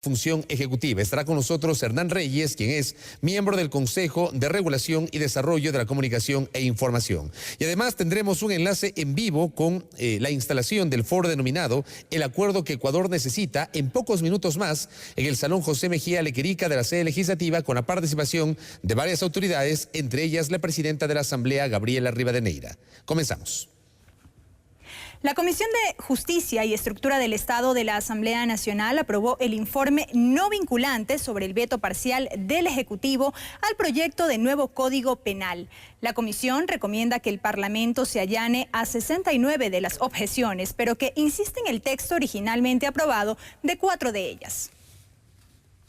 Función ejecutiva. Estará con nosotros Hernán Reyes, quien es miembro del Consejo de Regulación y Desarrollo de la Comunicación e Información. Y además tendremos un enlace en vivo con la instalación del foro denominado El Acuerdo que Ecuador Necesita en pocos minutos más en el Salón José Mejía Lequerica de la sede legislativa, con la participación de varias autoridades, entre ellas la presidenta de la Asamblea, Gabriela Rivadeneira. Comenzamos. La Comisión de Justicia y Estructura del Estado de la Asamblea Nacional aprobó el informe no vinculante sobre el veto parcial del Ejecutivo al proyecto de nuevo Código Penal. La comisión recomienda que el Parlamento se allane a 69 de las objeciones, pero que insiste en el texto originalmente aprobado de 4 de ellas.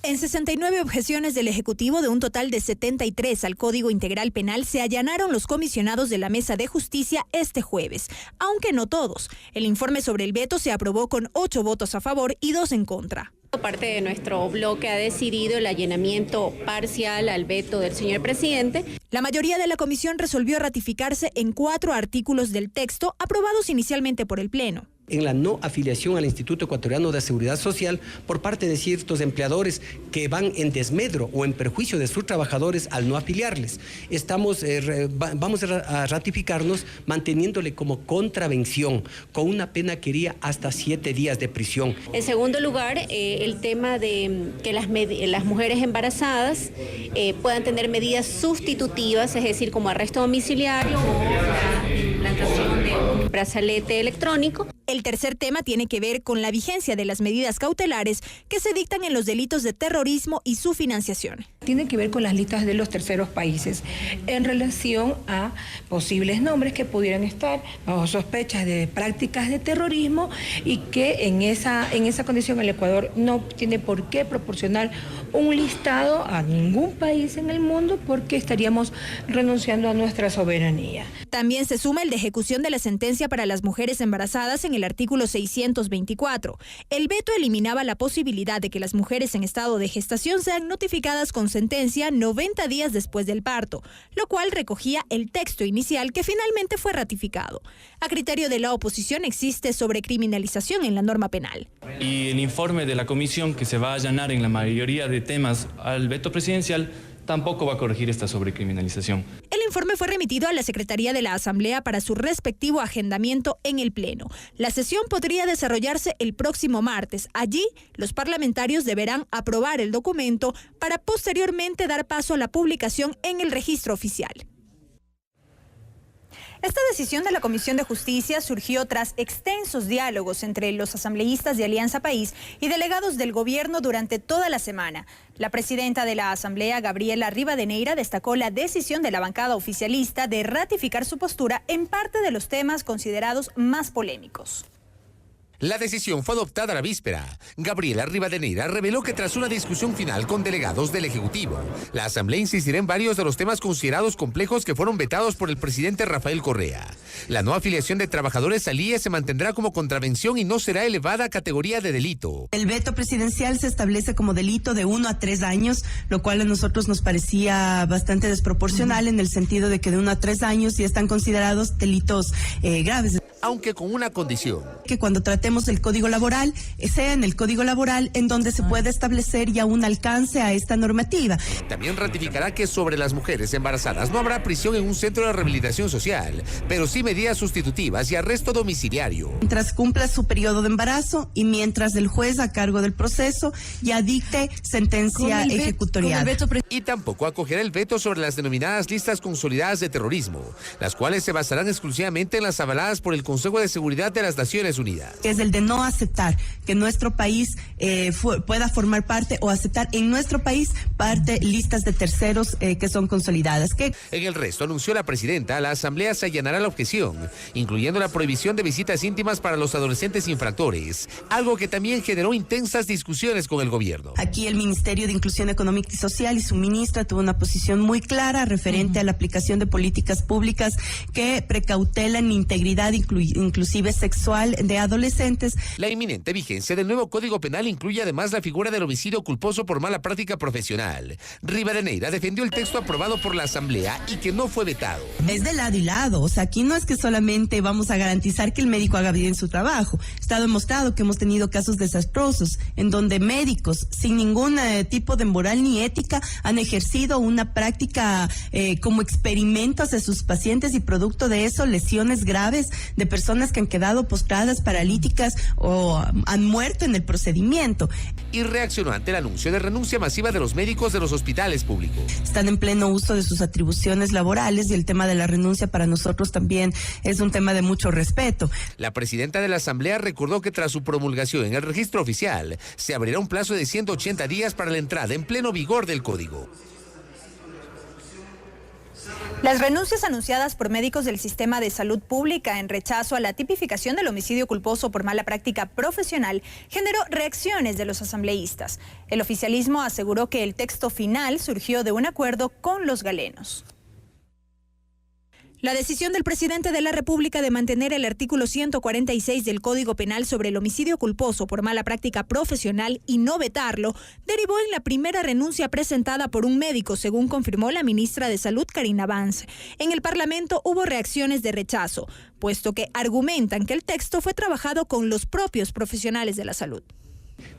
En 69 objeciones del Ejecutivo, de un total de 73 al Código Integral Penal, se allanaron los comisionados de la Mesa de Justicia este jueves, aunque no todos. El informe sobre el veto se aprobó con 8 votos a favor y 2 en contra. Parte de nuestro bloque ha decidido el allanamiento parcial al veto del señor presidente. La mayoría de la comisión resolvió ratificarse en 4 artículos del texto aprobados inicialmente por el Pleno. En la no afiliación al Instituto Ecuatoriano de Seguridad Social por parte de ciertos empleadores que van en desmedro o en perjuicio de sus trabajadores al no afiliarles. Vamos a ratificarnos manteniéndole como contravención, con una pena que iría hasta 7 días de prisión. En segundo lugar, el tema de que las mujeres embarazadas puedan tener medidas sustitutivas, es decir, como arresto domiciliario o la implantación de un brazalete electrónico. El tercer tema tiene que ver con la vigencia de las medidas cautelares que se dictan en los delitos de terrorismo y su financiación. Tiene que ver con las listas de los terceros países en relación a posibles nombres que pudieran estar bajo sospechas de prácticas de terrorismo y que en esa condición el Ecuador no tiene por qué proporcionar un listado a ningún país en el mundo, porque estaríamos renunciando a nuestra soberanía. También se suma el de ejecución de la sentencia para las mujeres embarazadas en el artículo 624. El veto eliminaba la posibilidad de que las mujeres en estado de gestación sean notificadas con sentencia 90 días después del parto, lo cual recogía el texto inicial que finalmente fue ratificado. A criterio de la oposición existe sobrecriminalización en la norma penal. Y el informe de la comisión, que se va a allanar en la mayoría de temas al veto presidencial, tampoco va a corregir esta sobrecriminalización. El informe fue remitido a la Secretaría de la Asamblea para su respectivo agendamiento en el Pleno. La sesión podría desarrollarse el próximo martes. Allí, los parlamentarios deberán aprobar el documento para posteriormente dar paso a la publicación en el registro oficial. Esta decisión de la Comisión de Justicia surgió tras extensos diálogos entre los asambleístas de Alianza País y delegados del gobierno durante toda la semana. La presidenta de la Asamblea, Gabriela Rivadeneira, destacó la decisión de la bancada oficialista de ratificar su postura en parte de los temas considerados más polémicos. La decisión fue adoptada a la víspera. Gabriela Rivadeneira reveló que tras una discusión final con delegados del Ejecutivo, la Asamblea insistirá en varios de los temas considerados complejos que fueron vetados por el presidente Rafael Correa. La no afiliación de trabajadores al IE se mantendrá como contravención y no será elevada a categoría de delito. El veto presidencial se establece como delito de 1 a 3 años, lo cual a nosotros nos parecía bastante desproporcional en el sentido de que de 1 a 3 años sí están considerados delitos graves. Aunque con una condición. Que cuando tratemos el Código Laboral, sea en el Código Laboral en donde se pueda establecer ya un alcance a esta normativa. También ratificará que sobre las mujeres embarazadas no habrá prisión en un centro de rehabilitación social, pero sí medidas sustitutivas y arresto domiciliario. Mientras cumpla su periodo de embarazo y mientras el juez a cargo del proceso ya dicte sentencia ejecutorial. Y tampoco acogerá el veto sobre las denominadas listas consolidadas de terrorismo, las cuales se basarán exclusivamente en las avaladas por el Consejo de Seguridad de las Naciones Unidas. Es el de no aceptar que nuestro país pueda formar parte o aceptar en nuestro país listas de terceros que son consolidadas. En el resto, anunció la presidenta, la Asamblea se allanará la objeción, incluyendo la prohibición de visitas íntimas para los adolescentes infractores, algo que también generó intensas discusiones con el gobierno. Aquí el Ministerio de Inclusión Económica y Social y su ministra tuvo una posición muy clara referente a la aplicación de políticas públicas que precautelan la integridad, incluyendo inclusive sexual de adolescentes. La inminente vigencia del nuevo Código Penal incluye además la figura del homicidio culposo por mala práctica profesional. Rivadeneira defendió el texto aprobado por la Asamblea y que no fue vetado. Es de lado y lado, o sea, aquí no es que solamente vamos a garantizar que el médico haga bien su trabajo. Está demostrado que hemos tenido casos desastrosos en donde médicos sin ningún tipo de moral ni ética han ejercido una práctica como experimento hacia sus pacientes y producto de eso lesiones graves de personas que han quedado postradas, paralíticas o han muerto en el procedimiento. Y reaccionó ante el anuncio de renuncia masiva de los médicos de los hospitales públicos. Están en pleno uso de sus atribuciones laborales y el tema de la renuncia para nosotros también es un tema de mucho respeto. La presidenta de la Asamblea recordó que tras su promulgación en el registro oficial se abrirá un plazo de 180 días para la entrada en pleno vigor del código. Las renuncias anunciadas por médicos del sistema de salud pública en rechazo a la tipificación del homicidio culposo por mala práctica profesional generó reacciones de los asambleístas. El oficialismo aseguró que el texto final surgió de un acuerdo con los galenos. La decisión del presidente de la República de mantener el artículo 146 del Código Penal sobre el homicidio culposo por mala práctica profesional y no vetarlo derivó en la primera renuncia presentada por un médico, según confirmó la ministra de Salud, Karina Vance. En el Parlamento hubo reacciones de rechazo, puesto que argumentan que el texto fue trabajado con los propios profesionales de la salud.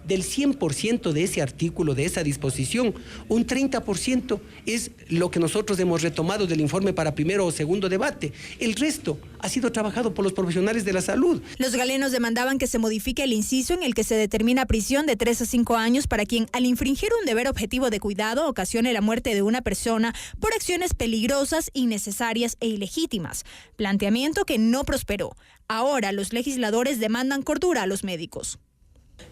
Del 100% de ese artículo, de esa disposición, un 30% es lo que nosotros hemos retomado del informe para primero o segundo debate. El resto ha sido trabajado por los profesionales de la salud. Los galenos demandaban que se modifique el inciso en el que se determina prisión de 3 a 5 años para quien, al infringir un deber objetivo de cuidado, ocasione la muerte de una persona por acciones peligrosas, innecesarias e ilegítimas. Planteamiento que no prosperó. Ahora los legisladores demandan cordura a los médicos.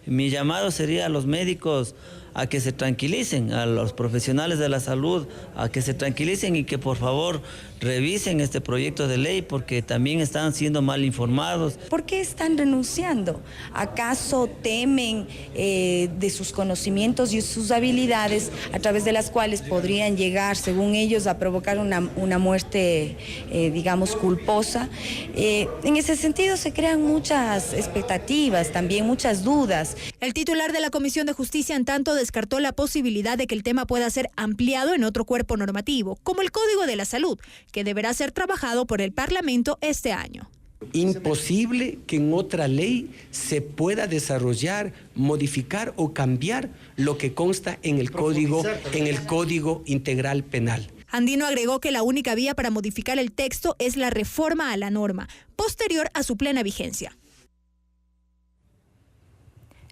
Mi llamado sería a los médicos a que se tranquilicen, a los profesionales de la salud a que se tranquilicen y que por favor revisen este proyecto de ley porque también están siendo mal informados. ¿Por qué están renunciando? ¿Acaso temen de sus conocimientos y sus habilidades a través de las cuales podrían llegar, según ellos, a provocar una muerte, digamos, culposa? En ese sentido se crean muchas expectativas, también muchas dudas. El titular de la Comisión de Justicia, en tanto, descartó la posibilidad de que el tema pueda ser ampliado en otro cuerpo normativo, como el Código de la Salud, que deberá ser trabajado por el Parlamento este año. Imposible que en otra ley se pueda desarrollar, modificar o cambiar lo que consta en el Código Integral Penal. Andino agregó que la única vía para modificar el texto es la reforma a la norma, posterior a su plena vigencia.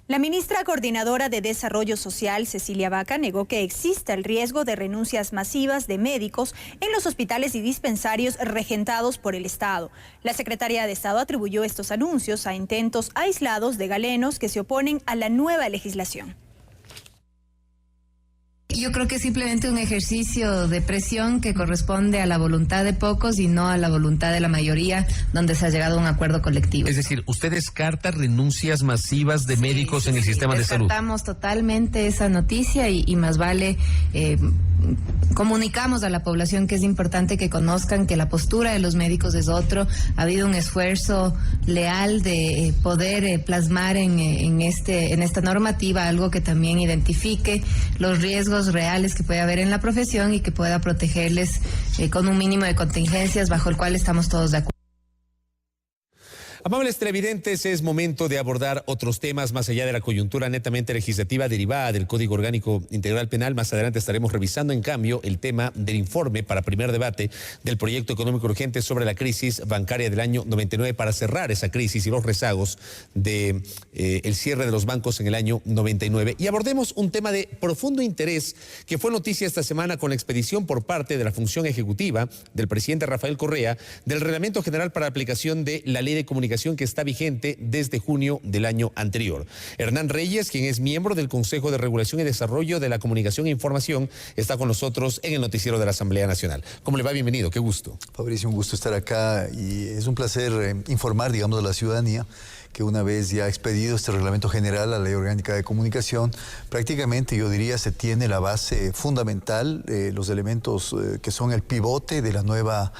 La ministra coordinadora de Desarrollo Social, Cecilia Vaca, negó que exista el riesgo de renuncias masivas de médicos en los hospitales y dispensarios regentados por el Estado. La secretaria de Estado atribuyó estos anuncios a intentos aislados de galenos que se oponen a la nueva legislación. Yo creo que es simplemente un ejercicio de presión que corresponde a la voluntad de pocos y no a la voluntad de la mayoría, donde se ha llegado a un acuerdo colectivo. Es decir, ¿usted descarta renuncias masivas de médicos en el sistema de salud? Descartamos totalmente esa noticia y más vale comunicamos a la población que es importante que conozcan que la postura de los médicos es otro. Ha habido un esfuerzo leal de poder plasmar en esta normativa algo que también identifique los riesgos reales que puede haber en la profesión y que pueda protegerles con un mínimo de contingencias bajo el cual estamos todos de acuerdo. Amables televidentes, es momento de abordar otros temas más allá de la coyuntura netamente legislativa derivada del Código Orgánico Integral Penal. Más adelante estaremos revisando, en cambio, el tema del informe para primer debate del proyecto económico urgente sobre la crisis bancaria del año 99 para cerrar esa crisis y los rezagos de el cierre de los bancos en el año 99. Y abordemos un tema de profundo interés que fue noticia esta semana con la expedición por parte de la función ejecutiva del presidente Rafael Correa del Reglamento General para aplicación de la Ley de Comunicación que está vigente desde junio del año anterior. Hernán Reyes, quien es miembro del Consejo de Regulación y Desarrollo de la Comunicación e Información, está con nosotros en el noticiero de la Asamblea Nacional. ¿Cómo le va? Bienvenido, qué gusto. Fabricio, un gusto estar acá y es un placer informar, digamos, a la ciudadanía que una vez ya expedido este reglamento general, la Ley Orgánica de Comunicación, prácticamente yo diría se tiene la base fundamental, los elementos que son el pivote de la nueva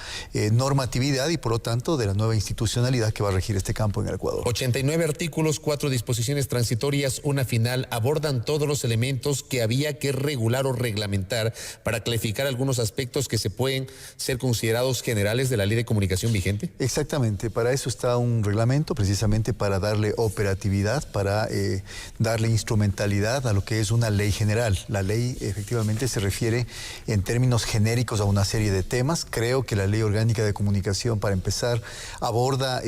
normatividad y por lo tanto de la nueva institucionalidad que va a regir este campo en el Ecuador. 89 artículos, 4 disposiciones transitorias, una final, abordan todos los elementos que había que regular o reglamentar para clarificar algunos aspectos que se pueden ser considerados generales de la Ley de Comunicación vigente. Exactamente, para eso está un reglamento, precisamente para darle operatividad, para darle instrumentalidad a lo que es una ley general. La ley efectivamente se refiere en términos genéricos a una serie de temas. Creo que la Ley Orgánica de Comunicación, para empezar, aborda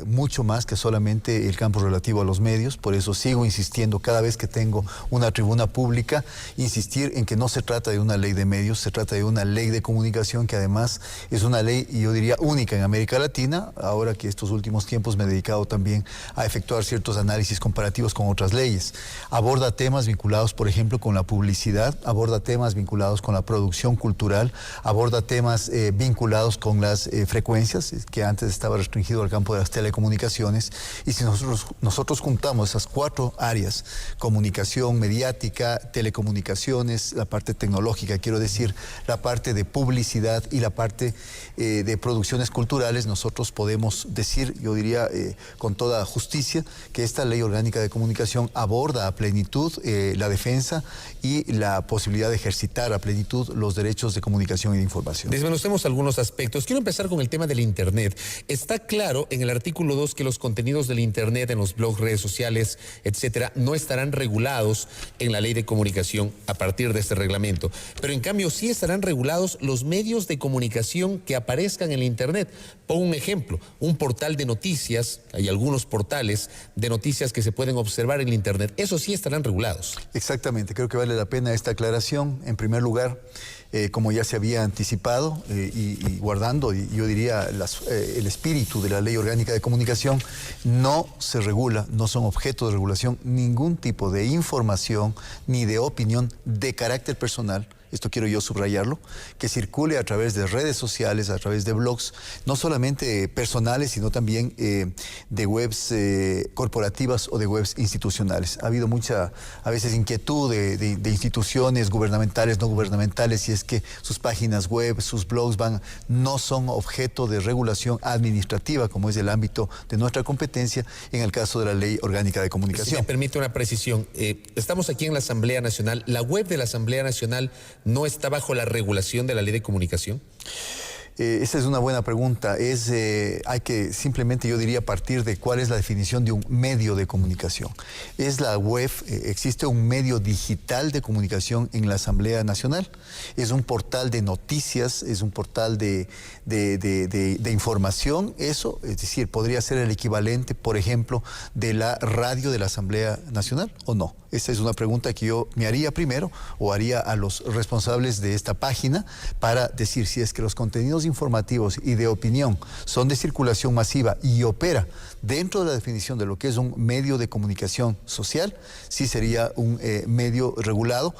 mucho más que solamente el campo relativo a los medios. Por eso sigo insistiendo cada vez que tengo una tribuna pública, insistir en que no se trata de una ley de medios, se trata de una ley de comunicación que además es una ley, yo diría, única en América Latina. Ahora que estos últimos tiempos me he dedicado también a efectuar ciertos análisis comparativos con otras leyes. Aborda temas vinculados, por ejemplo, con la publicidad, aborda temas vinculados con la producción cultural, aborda temas vinculados con las frecuencias, que antes estaba restringido al campo de las telecomunicaciones. Y si nosotros juntamos esas 4 áreas, comunicación mediática, telecomunicaciones, la parte tecnológica, quiero decir, la parte de publicidad y la parte de producciones culturales, nosotros podemos decir, yo diría con toda justicia, que esta Ley Orgánica de Comunicación aborda a plenitud la defensa y la posibilidad de ejercitar a plenitud los derechos de comunicación y de información. Desmenuzamos algunos aspectos. Quiero empezar con el tema del Internet. Está claro en el artículo 2 que los contenidos del Internet en los blogs, redes sociales, etcétera, no estarán regulados en la Ley de Comunicación a partir de este reglamento. Pero en cambio sí estarán regulados los medios de comunicación que aparezcan en el Internet. Pongo un ejemplo, un portal de noticias, hay algunos portales de noticias que se pueden observar en el Internet. Esos sí estarán regulados. Exactamente, creo que vale la pena esta aclaración. En primer lugar, como ya se había anticipado y guardando, yo diría, el espíritu de la Ley Orgánica de Comunicación, no se regula, no son objeto de regulación ningún tipo de información ni de opinión de carácter personal. Esto quiero yo subrayarlo, que circule a través de redes sociales, a través de blogs, no solamente personales, sino también de webs corporativas o de webs institucionales. Ha habido mucha, a veces, inquietud de instituciones gubernamentales, no gubernamentales, si es que sus páginas web, sus blogs no son objeto de regulación administrativa, como es el ámbito de nuestra competencia, en el caso de la Ley Orgánica de Comunicación. Si me permite una precisión, estamos aquí en la Asamblea Nacional, la web de la Asamblea Nacional ¿no está bajo la regulación de la Ley de Comunicación? Esa es una buena pregunta. Hay que simplemente, yo diría, partir de cuál es la definición de un medio de comunicación. Es la web, existe un medio digital de comunicación en la Asamblea Nacional. Es un portal de noticias, es un portal de información. Eso, es decir, podría ser el equivalente, por ejemplo, de la radio de la Asamblea Nacional, ¿o no? Esa es una pregunta que yo me haría primero, o haría a los responsables de esta página, para decir si es que los contenidos informativos y de opinión son de circulación masiva y opera dentro de la definición de lo que es un medio de comunicación social, sí sería un medio regulado,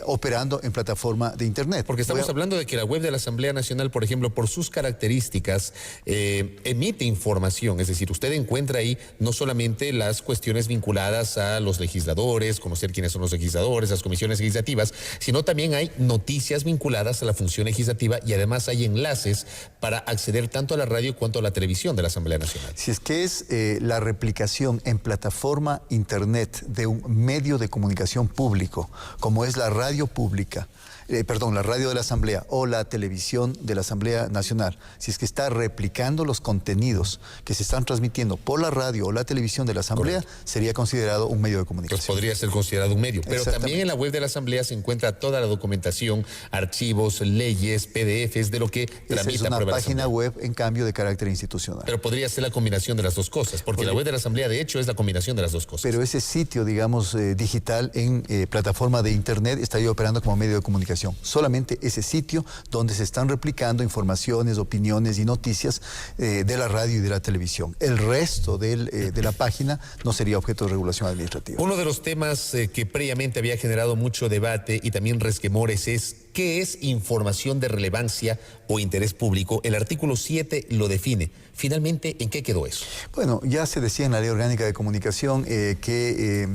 operando en plataforma de Internet. Porque estamos hablando de que la web de la Asamblea Nacional, por ejemplo, por sus características, emite información. Es decir, usted encuentra ahí no solamente las cuestiones vinculadas a los legisladores, conocer quiénes son los legisladores, las comisiones legislativas, sino también hay noticias vinculadas a la función legislativa y además hay enlaces para acceder tanto a la radio cuanto a la televisión de la Asamblea Nacional. Si es que es la replicación en plataforma Internet de un medio de comunicación público, como es la radio pública, la radio de la Asamblea o la televisión de la Asamblea Nacional, si es que está replicando los contenidos que se están transmitiendo por la radio o la televisión de la Asamblea, correcto, sería considerado un medio de comunicación. Pues podría ser considerado un medio, pero también en la web de la Asamblea se encuentra toda la documentación, archivos, leyes, PDFs de lo que tramita. Esa es una página web, en cambio, de carácter institucional. Pero podría ser la combinación de las dos cosas, porque la web de la Asamblea, de hecho, es la combinación de las dos cosas. Pero ese sitio, digamos, digital en plataforma de Internet estaría operando como medio de comunicación. Solamente ese sitio donde se están replicando informaciones, opiniones y noticias de la radio y de la televisión. El resto de la página no sería objeto de regulación administrativa. Uno de los temas que previamente había generado mucho debate y también resquemores es ¿Qué es información de relevancia o interés público? El artículo 7 lo define. Finalmente, ¿en qué quedó eso? Bueno, ya se decía en la Ley Orgánica de Comunicación que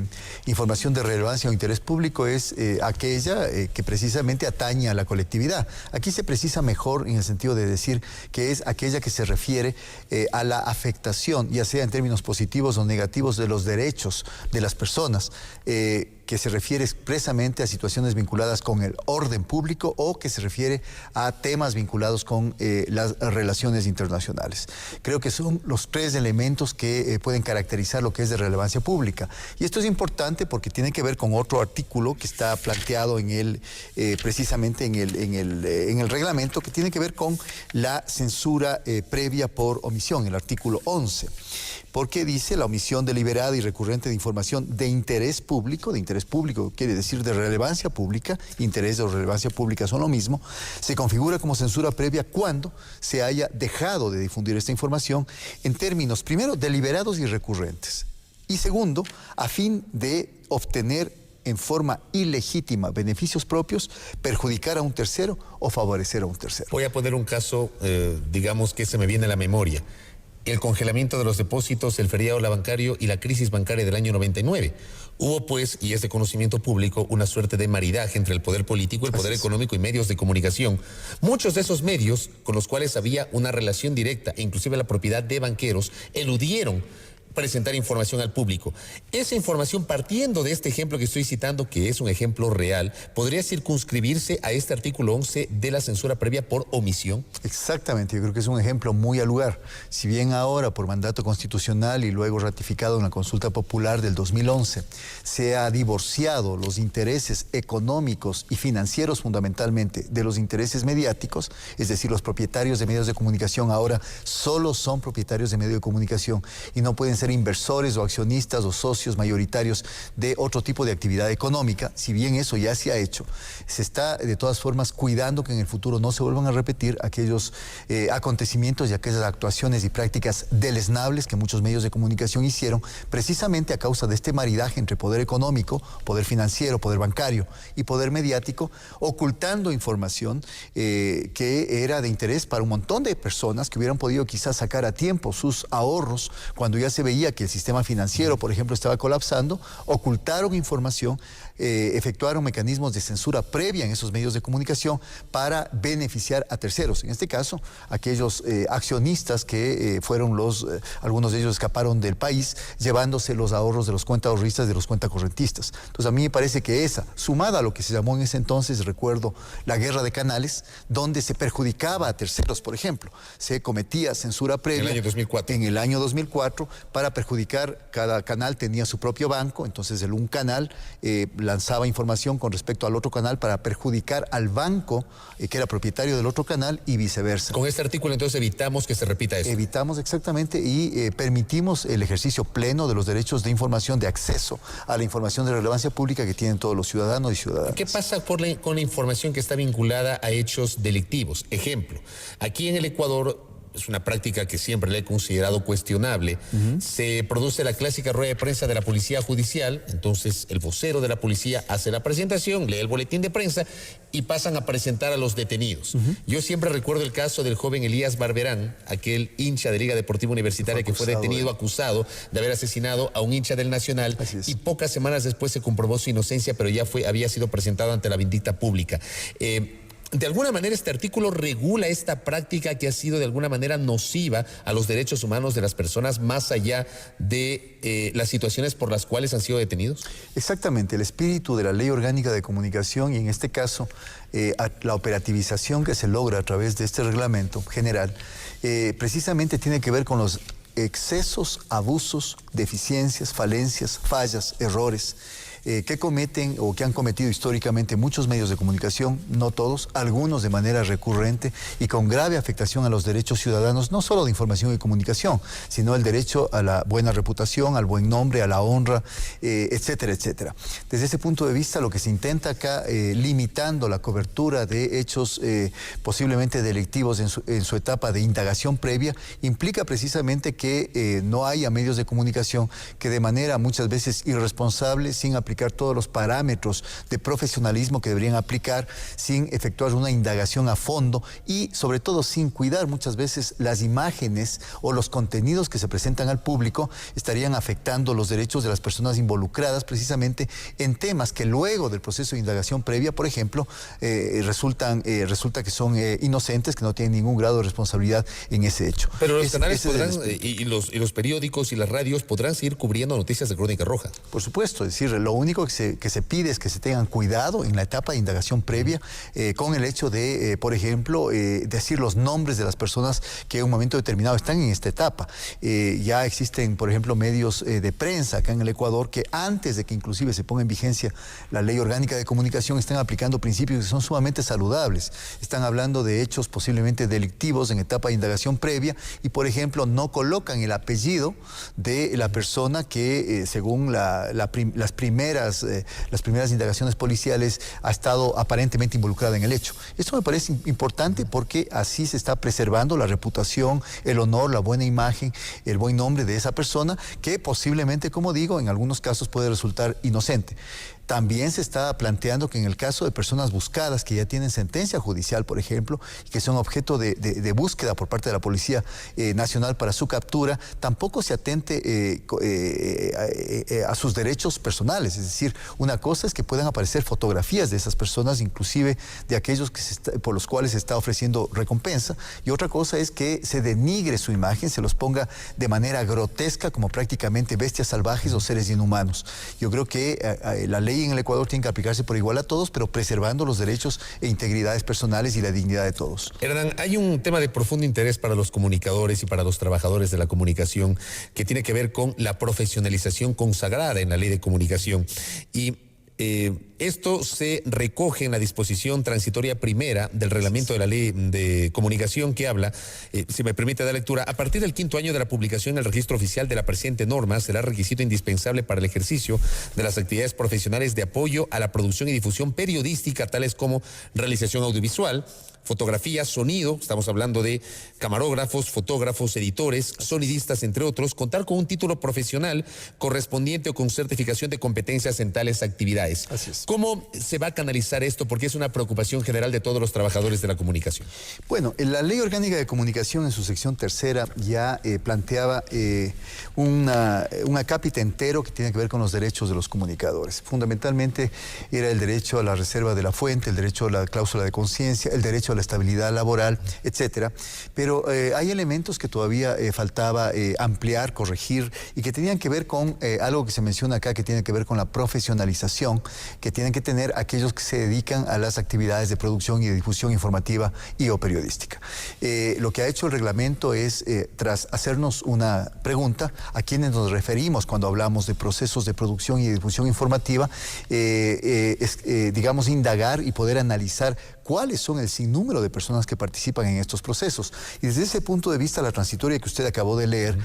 información de relevancia o interés público es aquella que precisamente atañe a la colectividad. Aquí se precisa mejor en el sentido de decir que es aquella que se refiere a la afectación, ya sea en términos positivos o negativos, de los derechos de las personas, que se refiere expresamente a situaciones vinculadas con el orden público o que se refiere a temas vinculados con las relaciones internacionales. Creo que son los tres elementos que pueden caracterizar lo que es de relevancia pública. Y esto es importante porque tiene que ver con otro artículo que está planteado en el, precisamente en el reglamento, que tiene que ver con la censura previa por omisión, el artículo 11. Porque dice la omisión deliberada y recurrente de información de interés público quiere decir de relevancia pública, interés o relevancia pública son lo mismo, se configura como censura previa cuando se haya dejado de difundir esta información en términos, primero, deliberados y recurrentes, y segundo, a fin de obtener en forma ilegítima beneficios propios, perjudicar a un tercero o favorecer a un tercero. Voy a poner un caso, digamos, que se me viene a la memoria. El congelamiento de los depósitos, el feriado bancario y la crisis bancaria del año 99. Hubo, pues, y es de conocimiento público, una suerte de maridaje entre el poder político, el poder económico y medios de comunicación. Muchos de esos medios, con los cuales había una relación directa, e inclusive la propiedad de banqueros, eludieron presentar información al público. Esa información, partiendo de este ejemplo que estoy citando, que es un ejemplo real, ¿podría circunscribirse a este artículo 11 de la censura previa por omisión? Exactamente, yo creo que es un ejemplo muy al lugar. Si bien ahora, por mandato constitucional y luego ratificado en la consulta popular del 2011, se ha divorciado los intereses económicos y financieros fundamentalmente de los intereses mediáticos, es decir, los propietarios de medios de comunicación ahora solo son propietarios de medios de comunicación y no pueden ser inversores o accionistas o socios mayoritarios de otro tipo de actividad económica. Si bien eso ya se ha hecho, se está de todas formas cuidando que en el futuro no se vuelvan a repetir aquellos acontecimientos y aquellas actuaciones y prácticas deleznables que muchos medios de comunicación hicieron precisamente a causa de este maridaje entre poder económico, poder financiero, poder bancario y poder mediático, ocultando información que era de interés para un montón de personas que hubieran podido quizás sacar a tiempo sus ahorros cuando ya se veía que el sistema financiero, por ejemplo, estaba colapsando. Ocultaron información, efectuaron mecanismos de censura previa en esos medios de comunicación para beneficiar a terceros. En este caso, aquellos accionistas que fueron algunos de ellos escaparon del país llevándose los ahorros de los cuentaahorristas, de los cuentacorrentistas. Entonces a mí me parece que esa, sumada a lo que se llamó en ese entonces, recuerdo, la guerra de canales, donde se perjudicaba a terceros, por ejemplo, se cometía censura previa. En el año 2004. En el año 2004, para perjudicar, cada canal tenía su propio banco, entonces un canal lanzaba información con respecto al otro canal para perjudicar al banco que era propietario del otro canal y viceversa. Con este artículo entonces evitamos que se repita eso. Evitamos exactamente y permitimos el ejercicio pleno de los derechos de información, de acceso a la información de relevancia pública que tienen todos los ciudadanos y ciudadanas. ¿Qué pasa con la información que está vinculada a hechos delictivos? Ejemplo, aquí en el Ecuador, es una práctica que siempre le he considerado cuestionable. Se produce la clásica rueda de prensa de la policía judicial, entonces el vocero de la policía hace la presentación, lee el boletín de prensa y pasan a presentar a los detenidos. Yo siempre recuerdo el caso del joven Elías Barberán, aquel hincha de Liga Deportiva Universitaria que fue detenido, acusado de haber asesinado a un hincha del Nacional, y pocas semanas después se comprobó su inocencia, pero ya había sido presentado ante la vindicta pública. De alguna manera este artículo regula esta práctica que ha sido de alguna manera nociva a los derechos humanos de las personas más allá de las situaciones por las cuales han sido detenidos. Exactamente, el espíritu de la Ley Orgánica de Comunicación y en este caso la operativización que se logra a través de este reglamento general precisamente tiene que ver con los excesos, abusos, deficiencias, falencias, fallas, errores que cometen o que han cometido históricamente muchos medios de comunicación, no todos, algunos de manera recurrente y con grave afectación a los derechos ciudadanos, no solo de información y comunicación, sino el derecho a la buena reputación, al buen nombre, a la honra, etcétera, etcétera. Desde ese punto de vista, lo que se intenta acá, limitando la cobertura de hechos posiblemente delictivos en su etapa de indagación previa, implica precisamente que no haya medios de comunicación que de manera muchas veces irresponsable, sin aplicar aplicar todos los parámetros de profesionalismo que deberían aplicar sin efectuar una indagación a fondo y sobre todo sin cuidar muchas veces las imágenes o los contenidos que se presentan al público estarían afectando los derechos de las personas involucradas precisamente en temas que luego del proceso de indagación previa, por ejemplo, resulta que son inocentes, que no tienen ningún grado de responsabilidad en ese hecho. Pero los canales podrán, y los periódicos y las radios podrán seguir cubriendo noticias de Crónica Roja. Por supuesto, es decir, lo único que se pide es que se tengan cuidado en la etapa de indagación previa con el hecho de, por ejemplo, decir los nombres de las personas que en un momento determinado están en esta etapa. Ya existen, por ejemplo, medios de prensa acá en el Ecuador que antes de que inclusive se ponga en vigencia la Ley Orgánica de Comunicación están aplicando principios que son sumamente saludables. Están hablando de hechos posiblemente delictivos en etapa de indagación previa y, por ejemplo, no colocan el apellido de la persona que, según las primeras indagaciones policiales, ha estado aparentemente involucrada en el hecho. Esto me parece importante porque así se está preservando la reputación, el honor, la buena imagen, el buen nombre de esa persona que posiblemente, como digo, en algunos casos puede resultar inocente. También se está planteando que en el caso de personas buscadas que ya tienen sentencia judicial, por ejemplo, y que son objeto de búsqueda por parte de la Policía Nacional para su captura, tampoco se atente a sus derechos personales. Es decir, una cosa es que puedan aparecer fotografías de esas personas, inclusive de aquellos por los cuales se está ofreciendo recompensa, y otra cosa es que se denigre su imagen, se los ponga de manera grotesca como prácticamente bestias salvajes o seres inhumanos. Yo creo que la ley en el Ecuador tiene que aplicarse por igual a todos, pero preservando los derechos e integridades personales y la dignidad de todos. Hernán, hay un tema de profundo interés para los comunicadores y para los trabajadores de la comunicación que tiene que ver con la profesionalización consagrada en la Ley de Comunicación. Y esto se recoge en la disposición transitoria primera del reglamento de la Ley de Comunicación que habla, si me permite dar lectura, a partir del 5º año de la publicación en el registro oficial de la presente norma será requisito indispensable para el ejercicio de las actividades profesionales de apoyo a la producción y difusión periodística, tales como realización audiovisual, fotografía, sonido, estamos hablando de camarógrafos, fotógrafos, editores, sonidistas, entre otros, contar con un título profesional correspondiente o con certificación de competencias en tales actividades. Así es. ¿Cómo se va a canalizar esto? Porque es una preocupación general de todos los trabajadores de la comunicación. Bueno, la Ley Orgánica de Comunicación en su sección tercera ya planteaba un acápite entero que tiene que ver con los derechos de los comunicadores. Fundamentalmente era el derecho a la reserva de la fuente, el derecho a la cláusula de conciencia, el derecho a la estabilidad laboral, etcétera. Pero hay elementos que todavía faltaba ampliar, corregir y que tenían que ver con algo que se menciona acá, que tiene que ver con la profesionalización que tienen que tener aquellos que se dedican a las actividades de producción y de difusión informativa y o periodística. Lo que ha hecho el reglamento es, tras hacernos una pregunta a quienes nos referimos cuando hablamos de procesos de producción y de difusión informativa, digamos, indagar y poder analizar cuáles son el sinnúmero de personas que participan en estos procesos. Y desde ese punto de vista, la transitoria que usted acabó de leer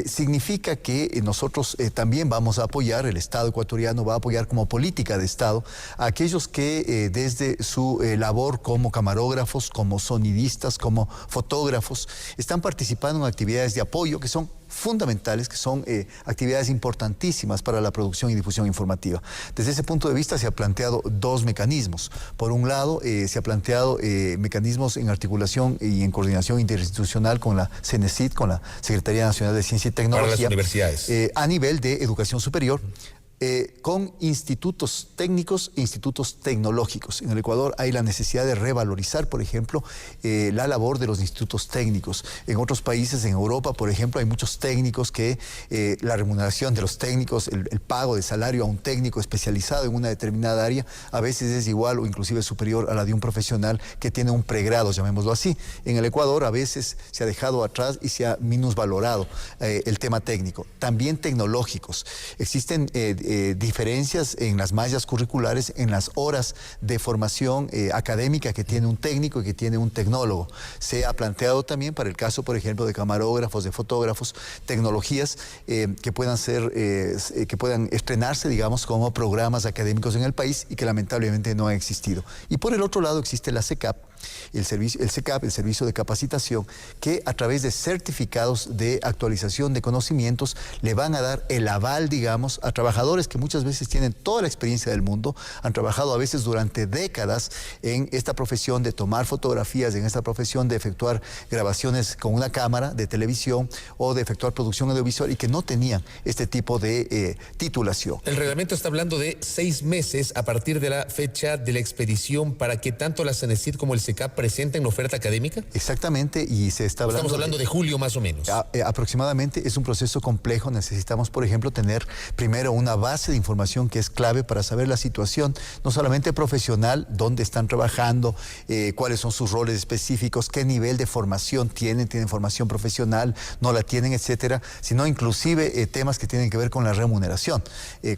significa que nosotros también vamos a apoyar, el Estado ecuatoriano va a apoyar como política de Estado a aquellos que desde su labor como camarógrafos, como sonidistas, como fotógrafos, están participando en actividades de apoyo que son fundamentales, que son actividades importantísimas para la producción y difusión informativa. Desde ese punto de vista se ha planteado dos mecanismos. Por un lado, se ha planteado mecanismos en articulación y en coordinación interinstitucional con la CENESID, con la Secretaría Nacional de Ciencia y Tecnología. Para las universidades. A nivel de educación superior. Con institutos técnicos e institutos tecnológicos. En el Ecuador hay la necesidad de revalorizar, por ejemplo, la labor de los institutos técnicos. En otros países, en Europa, por ejemplo, hay muchos técnicos que la remuneración de los técnicos, el pago de salario a un técnico especializado en una determinada área, a veces es igual o inclusive superior a la de un profesional que tiene un pregrado, llamémoslo así. En el Ecuador a veces se ha dejado atrás y se ha minusvalorado el tema técnico. También tecnológicos. Existen diferencias en las mallas curriculares, en las horas de formación académica que tiene un técnico y que tiene un tecnólogo. Se ha planteado también para el caso, por ejemplo, de camarógrafos, de fotógrafos, tecnologías que puedan estrenarse, digamos, como programas académicos en el país y que lamentablemente no han existido. Y por el otro lado existe la SECAP, el Servicio de Capacitación, que a través de certificados de actualización de conocimientos le van a dar el aval, digamos, a trabajadores fotógrafos que muchas veces tienen toda la experiencia del mundo, han trabajado a veces durante décadas en esta profesión de tomar fotografías, en esta profesión de efectuar grabaciones con una cámara de televisión o de efectuar producción audiovisual y que no tenían este tipo de titulación. El reglamento está hablando de 6 meses a partir de la fecha de la expedición para que tanto la CENESID como el SECAP presenten la oferta académica. Exactamente, y se está hablando... Estamos hablando de julio más o menos. Aproximadamente. Es un proceso complejo. Necesitamos, por ejemplo, tener primero una base de información que es clave para saber la situación, no solamente profesional, dónde están trabajando, cuáles son sus roles específicos, qué nivel de formación tienen formación profesional, no la tienen, etcétera, sino inclusive temas que tienen que ver con la remuneración,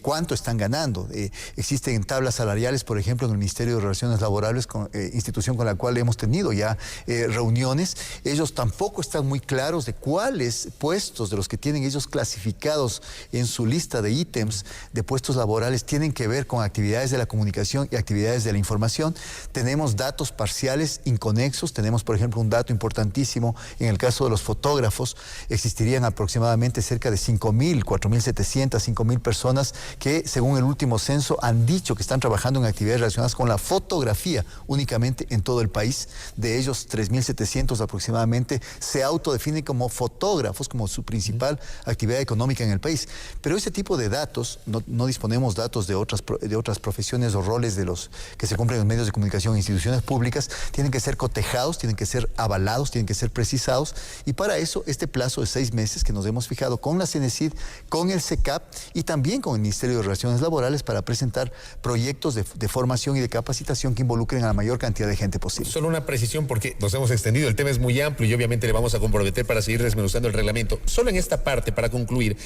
cuánto están ganando. Existen tablas salariales, por ejemplo, en el Ministerio de Relaciones Laborales, institución con la cual hemos tenido ya reuniones. Ellos tampoco están muy claros de cuáles puestos de los que tienen ellos clasificados en su lista de ítems de puestos laborales tienen que ver con actividades de la comunicación y actividades de la información. Tenemos datos parciales inconexos. Tenemos, por ejemplo, un dato importantísimo en el caso de los fotógrafos. Existirían aproximadamente cerca de 5.000, 4.700, 5.000 personas que, según el último censo, han dicho que están trabajando en actividades relacionadas con la fotografía únicamente en todo el país. De ellos, 3.700 aproximadamente se autodefinen como fotógrafos, como su principal actividad económica en el país. Pero ese tipo de datos, no disponemos datos de otras profesiones o roles de los que se cumplen en medios de comunicación e instituciones públicas, tienen que ser cotejados, tienen que ser avalados, tienen que ser precisados, y para eso este plazo de 6 meses que nos hemos fijado con la CENESID, con el SECAP y también con el Ministerio de Relaciones Laborales para presentar proyectos de formación y de capacitación que involucren a la mayor cantidad de gente posible. Solo una precisión porque nos hemos extendido, el tema es muy amplio y obviamente le vamos a comprometer para seguir desmenuzando el reglamento. Solo en esta parte, para concluir,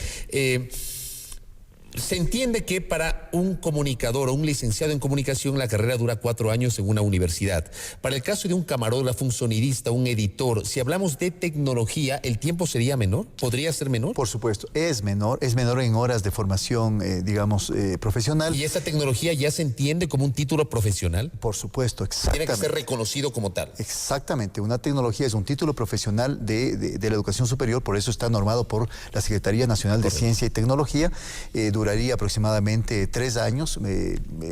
se entiende que para un comunicador o un licenciado en comunicación la carrera dura 4 años en una universidad. Para el caso de un camarógrafo, un sonidista, un editor, si hablamos de tecnología, ¿el tiempo sería menor? ¿Podría ser menor? Por supuesto, es menor en horas de formación, profesional. ¿Y esa tecnología ya se entiende como un título profesional? Por supuesto, exactamente. Tiene que ser reconocido como tal. Exactamente, una tecnología es un título profesional de la educación superior, por eso está normado por la Secretaría Nacional de Ciencia y Tecnología. Duraría aproximadamente 3 años,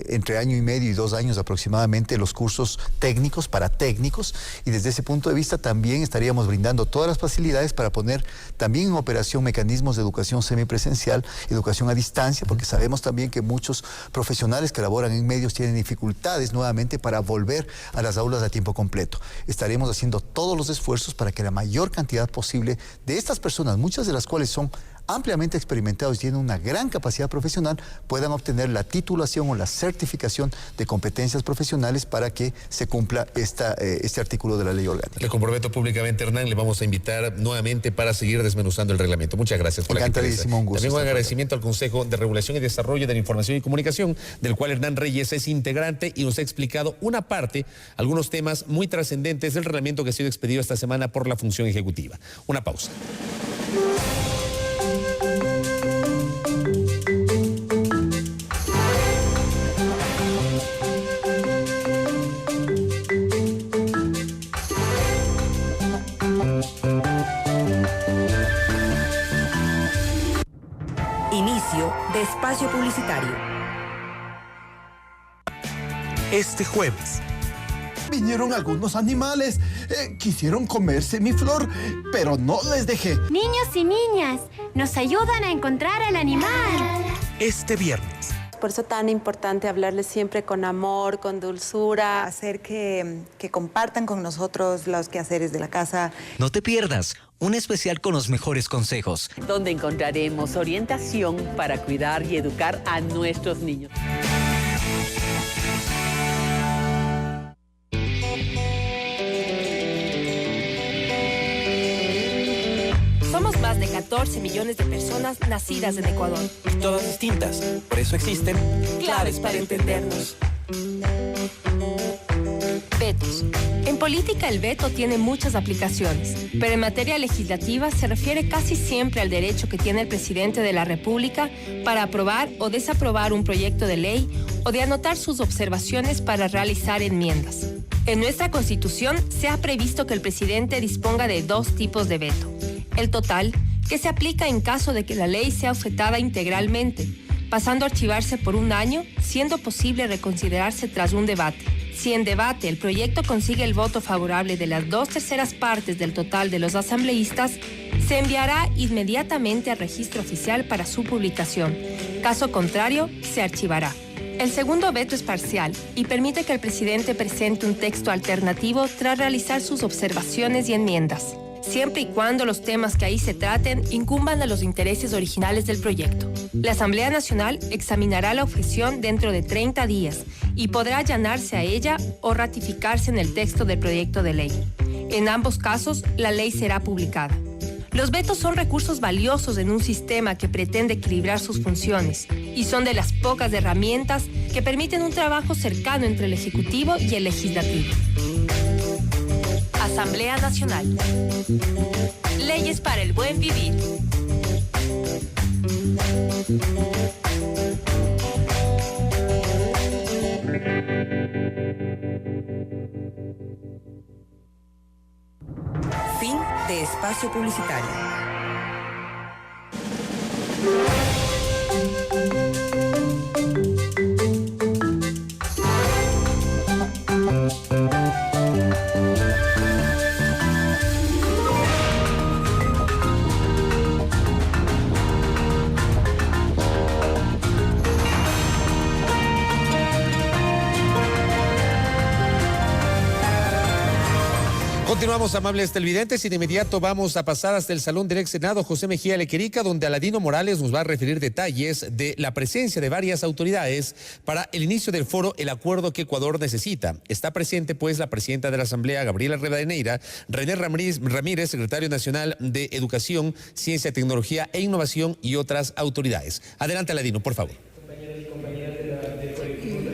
entre año y medio y 2 años aproximadamente los cursos técnicos para técnicos, y desde ese punto de vista también estaríamos brindando todas las facilidades para poner también en operación mecanismos de educación semipresencial, educación a distancia, porque sabemos también que muchos profesionales que laboran en medios tienen dificultades nuevamente para volver a las aulas a tiempo completo. Estaremos haciendo todos los esfuerzos para que la mayor cantidad posible de estas personas, muchas de las cuales son ampliamente experimentados y tienen una gran capacidad profesional, puedan obtener la titulación o la certificación de competencias profesionales para que se cumpla este artículo de la ley orgánica. Le comprometo públicamente, Hernán, le vamos a invitar nuevamente para seguir desmenuzando el reglamento. Muchas gracias por la gentileza. Un gusto. También un agradecimiento al Consejo de Regulación y Desarrollo de la Información y Comunicación, del cual Hernán Reyes es integrante y nos ha explicado una parte, algunos temas muy trascendentes del reglamento que ha sido expedido esta semana por la función ejecutiva. Una pausa. Inicio de espacio publicitario. Este jueves vinieron algunos animales, quisieron comerse mi flor, pero no les dejé. Niños y niñas, nos ayudan a encontrar al animal. Este viernes. Por eso tan importante hablarles siempre con amor, con dulzura. Hacer que compartan con nosotros los quehaceres de la casa. No te pierdas un especial con los mejores consejos, donde encontraremos orientación para cuidar y educar a nuestros niños. Somos más de 14 millones de personas nacidas en Ecuador. Todas distintas, por eso existen claves para entendernos. Vetos. En política el veto tiene muchas aplicaciones, pero en materia legislativa se refiere casi siempre al derecho que tiene el presidente de la República para aprobar o desaprobar un proyecto de ley o de anotar sus observaciones para realizar enmiendas. En nuestra Constitución se ha previsto que el presidente disponga de 2 tipos de veto. El total, que se aplica en caso de que la ley sea objetada integralmente, pasando a archivarse por un año, siendo posible reconsiderarse tras un debate. Si en debate el proyecto consigue el voto favorable de las 2/3 partes del total de los asambleístas, se enviará inmediatamente al registro oficial para su publicación. Caso contrario, se archivará. El segundo veto es parcial y permite que el presidente presente un texto alternativo tras realizar sus observaciones y enmiendas, siempre y cuando los temas que ahí se traten incumban a los intereses originales del proyecto. La Asamblea Nacional examinará la objeción dentro de 30 días y podrá allanarse a ella o ratificarse en el texto del proyecto de ley. En ambos casos, la ley será publicada. Los vetos son recursos valiosos en un sistema que pretende equilibrar sus funciones y son de las pocas herramientas que permiten un trabajo cercano entre el Ejecutivo y el Legislativo. Asamblea Nacional. Leyes para el buen vivir. Fin de espacio publicitario. Continuamos, amables televidentes, y de inmediato vamos a pasar hasta el Salón del Ex Senado José Mejía Lequerica, donde Aladino Morales nos va a referir detalles de la presencia de varias autoridades para el inicio del foro El Acuerdo que Ecuador Necesita. Está presente, pues, la presidenta de la Asamblea, Gabriela Rivadeneira, René Ramírez, secretario nacional de Educación, Ciencia, Tecnología e Innovación, y otras autoridades. Adelante, Aladino, por favor.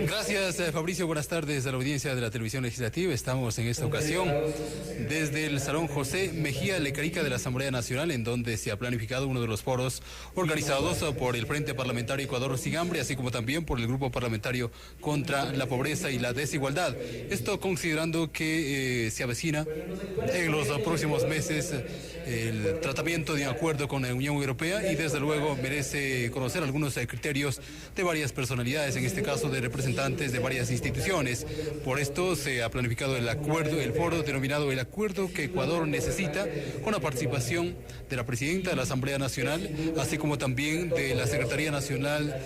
Gracias, Fabricio. Buenas tardes a la audiencia de la Televisión Legislativa. Estamos en esta ocasión desde el Salón José Mejía Lequerica de la Asamblea Nacional, en donde se ha planificado uno de los foros organizados por el Frente Parlamentario Ecuador Sin Hambre, así como también por el Grupo Parlamentario contra la Pobreza y la Desigualdad. Esto considerando que se avecina en los próximos meses el tratamiento de un acuerdo con la Unión Europea, y desde luego merece conocer algunos criterios de varias personalidades, en este caso de representantes de varias instituciones. Por esto se ha planificado el foro denominado El Acuerdo que Ecuador Necesita, con la participación de la presidenta de la Asamblea Nacional, así como también de la Secretaría Nacional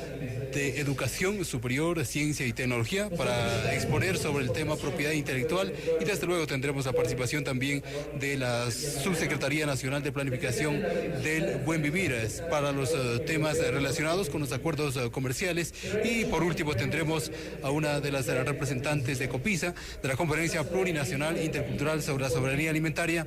de Educación Superior, Ciencia y Tecnología, para exponer sobre el tema propiedad intelectual, y desde luego tendremos la participación también de la Subsecretaría Nacional de Planificación del Buen Vivir para los temas relacionados con los acuerdos comerciales, y por último tendremos a una de las representantes de COPISA, de la Conferencia Plurinacional Intercultural sobre la Soberanía Alimentaria,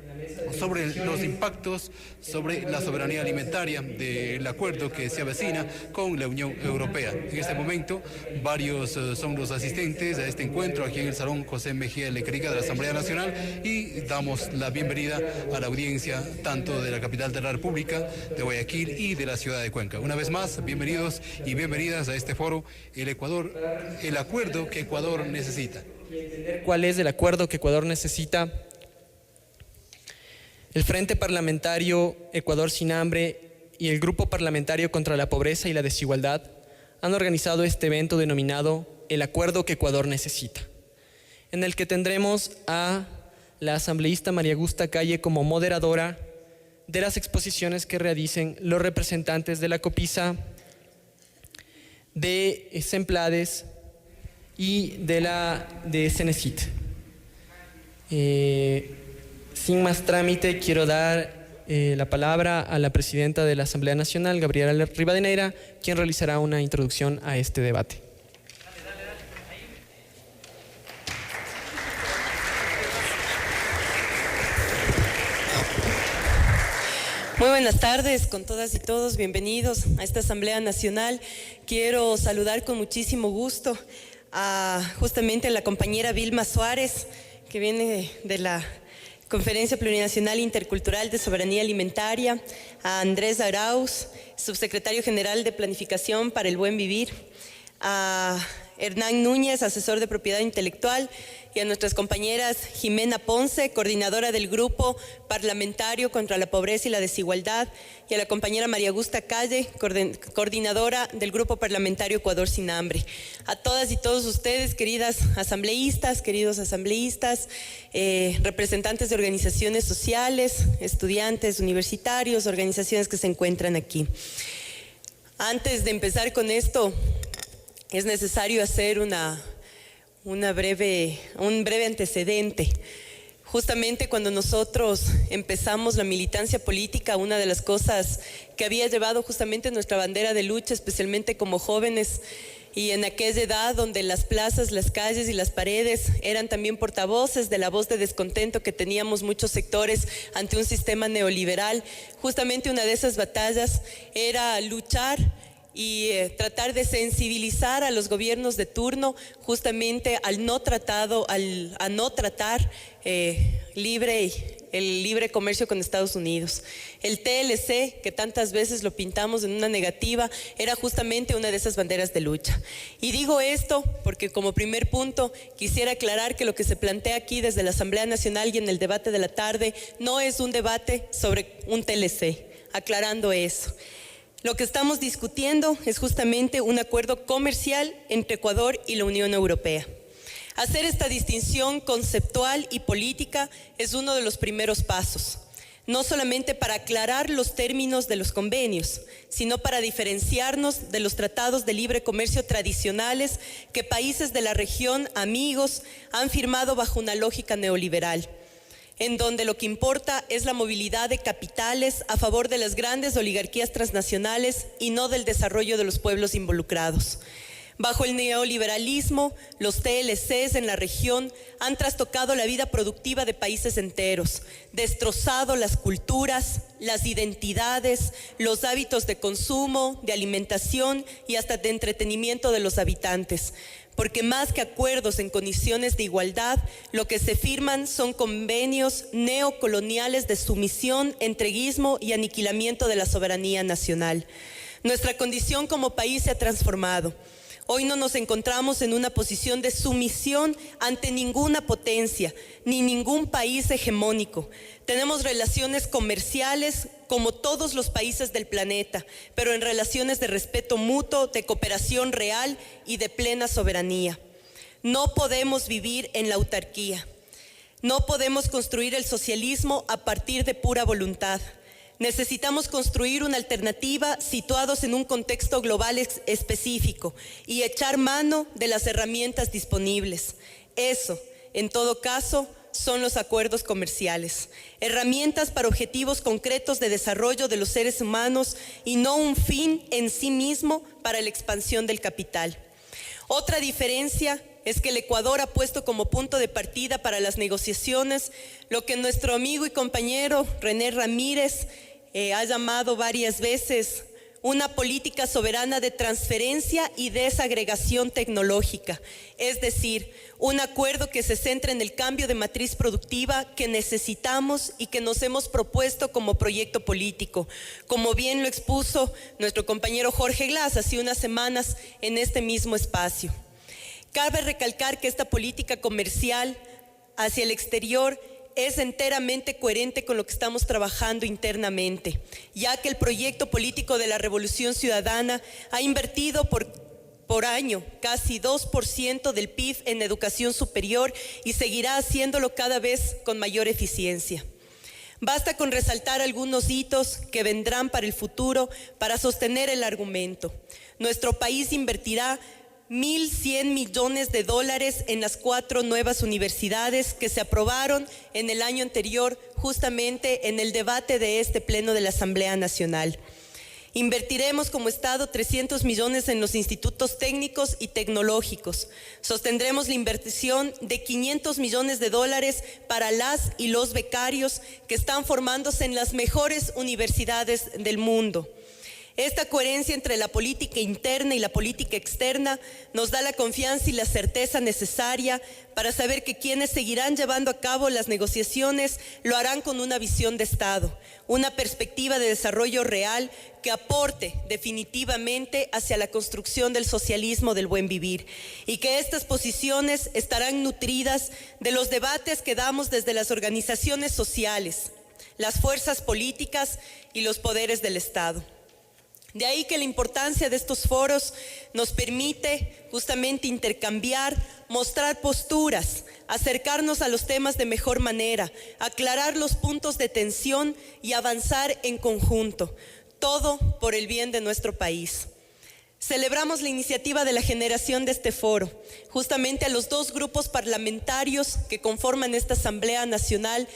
sobre los impactos sobre la soberanía alimentaria del acuerdo que se avecina con la Unión Europea. En este momento, varios son los asistentes a este encuentro aquí en el Salón José Mejía Lequerica de la Asamblea Nacional, y damos la bienvenida a la audiencia tanto de la capital de la República, de Guayaquil, y de la ciudad de Cuenca. Una vez más, bienvenidos y bienvenidas a este foro El Acuerdo que Ecuador Necesita. ¿Cuál es el acuerdo que Ecuador necesita? El Frente Parlamentario Ecuador Sin Hambre y el Grupo Parlamentario contra la Pobreza y la Desigualdad han organizado este evento denominado El Acuerdo que Ecuador Necesita, en el que tendremos a la asambleísta María Augusta Calle como moderadora de las exposiciones que realicen los representantes de la COPISA, de Semplades y de Cenecit. Sin más trámite, quiero dar la palabra a la presidenta de la Asamblea Nacional, Gabriela Rivadeneira, quien realizará una introducción a este debate. Muy buenas tardes con todas y todos, bienvenidos a esta Asamblea Nacional. Quiero saludar con muchísimo gusto a justamente la compañera Vilma Suárez, que viene de la Conferencia Plurinacional Intercultural de Soberanía Alimentaria, a Andrés Arauz, subsecretario general de Planificación para el Buen Vivir, a Hernán Núñez, asesor de propiedad intelectual, y a nuestras compañeras Jimena Ponce, coordinadora del Grupo Parlamentario contra la Pobreza y la Desigualdad, y a la compañera María Augusta Calle, coordinadora del Grupo Parlamentario Ecuador Sin Hambre. A todas y todos ustedes, queridas asambleístas, queridos asambleístas, representantes de organizaciones sociales, estudiantes universitarios, organizaciones que se encuentran aquí. Antes de empezar con esto, es necesario hacer un breve antecedente. Justamente cuando nosotros empezamos la militancia política, una de las cosas que había llevado justamente nuestra bandera de lucha, especialmente como jóvenes, y en aquella edad donde las plazas, las calles y las paredes eran también portavoces de la voz de descontento que teníamos muchos sectores ante un sistema neoliberal, justamente una de esas batallas era luchar y tratar de sensibilizar a los gobiernos de turno justamente a no tratar el libre comercio con Estados Unidos. El TLC, que tantas veces lo pintamos en una negativa, era justamente una de esas banderas de lucha. Y digo esto porque como primer punto quisiera aclarar que lo que se plantea aquí desde la Asamblea Nacional y en el debate de la tarde no es un debate sobre un TLC, aclarando eso. Lo que estamos discutiendo es justamente un acuerdo comercial entre Ecuador y la Unión Europea. Hacer esta distinción conceptual y política es uno de los primeros pasos, no solamente para aclarar los términos de los convenios, sino para diferenciarnos de los tratados de libre comercio tradicionales que países de la región amigos han firmado bajo una lógica neoliberal, en donde lo que importa es la movilidad de capitales a favor de las grandes oligarquías transnacionales y no del desarrollo de los pueblos involucrados. Bajo el neoliberalismo, los TLCs en la región han trastocado la vida productiva de países enteros, destrozado las culturas, las identidades, los hábitos de consumo, de alimentación y hasta de entretenimiento de los habitantes. Porque más que acuerdos en condiciones de igualdad, lo que se firman son convenios neocoloniales de sumisión, entreguismo y aniquilamiento de la soberanía nacional. Nuestra condición como país se ha transformado. Hoy no nos encontramos en una posición de sumisión ante ninguna potencia, ni ningún país hegemónico. Tenemos relaciones comerciales como todos los países del planeta, pero en relaciones de respeto mutuo, de cooperación real y de plena soberanía. No podemos vivir en la autarquía. No podemos construir el socialismo a partir de pura voluntad. Necesitamos construir una alternativa situados en un contexto global específico y echar mano de las herramientas disponibles. Eso, en todo caso, son los acuerdos comerciales, herramientas para objetivos concretos de desarrollo de los seres humanos y no un fin en sí mismo para la expansión del capital. Otra diferencia es que el Ecuador ha puesto como punto de partida para las negociaciones lo que nuestro amigo y compañero René Ramírez ha llamado varias veces una política soberana de transferencia y desagregación tecnológica, es decir, un acuerdo que se centra en el cambio de matriz productiva que necesitamos y que nos hemos propuesto como proyecto político, como bien lo expuso nuestro compañero Jorge Glass hace unas semanas en este mismo espacio. Cabe recalcar que esta política comercial hacia el exterior es enteramente coherente con lo que estamos trabajando internamente, ya que el proyecto político de la Revolución Ciudadana ha invertido por año casi 2% del PIB en educación superior y seguirá haciéndolo cada vez con mayor eficiencia. Basta con resaltar algunos hitos que vendrán para el futuro para sostener el argumento. Nuestro país invertirá 1.100 millones de dólares en las 4 nuevas universidades que se aprobaron en el año anterior, justamente en el debate de este pleno de la Asamblea Nacional. Invertiremos como Estado 300 millones en los institutos técnicos y tecnológicos. Sostendremos la inversión de 500 millones de dólares para las y los becarios que están formándose en las mejores universidades del mundo. Esta coherencia entre la política interna y la política externa nos da la confianza y la certeza necesaria para saber que quienes seguirán llevando a cabo las negociaciones lo harán con una visión de Estado, una perspectiva de desarrollo real que aporte definitivamente hacia la construcción del socialismo del buen vivir, y que estas posiciones estarán nutridas de los debates que damos desde las organizaciones sociales, las fuerzas políticas y los poderes del Estado. De ahí que la importancia de estos foros nos permite justamente intercambiar, mostrar posturas, acercarnos a los temas de mejor manera, aclarar los puntos de tensión y avanzar en conjunto, todo por el bien de nuestro país. Celebramos la iniciativa de la generación de este foro, justamente a los dos grupos parlamentarios que conforman esta Asamblea Nacional,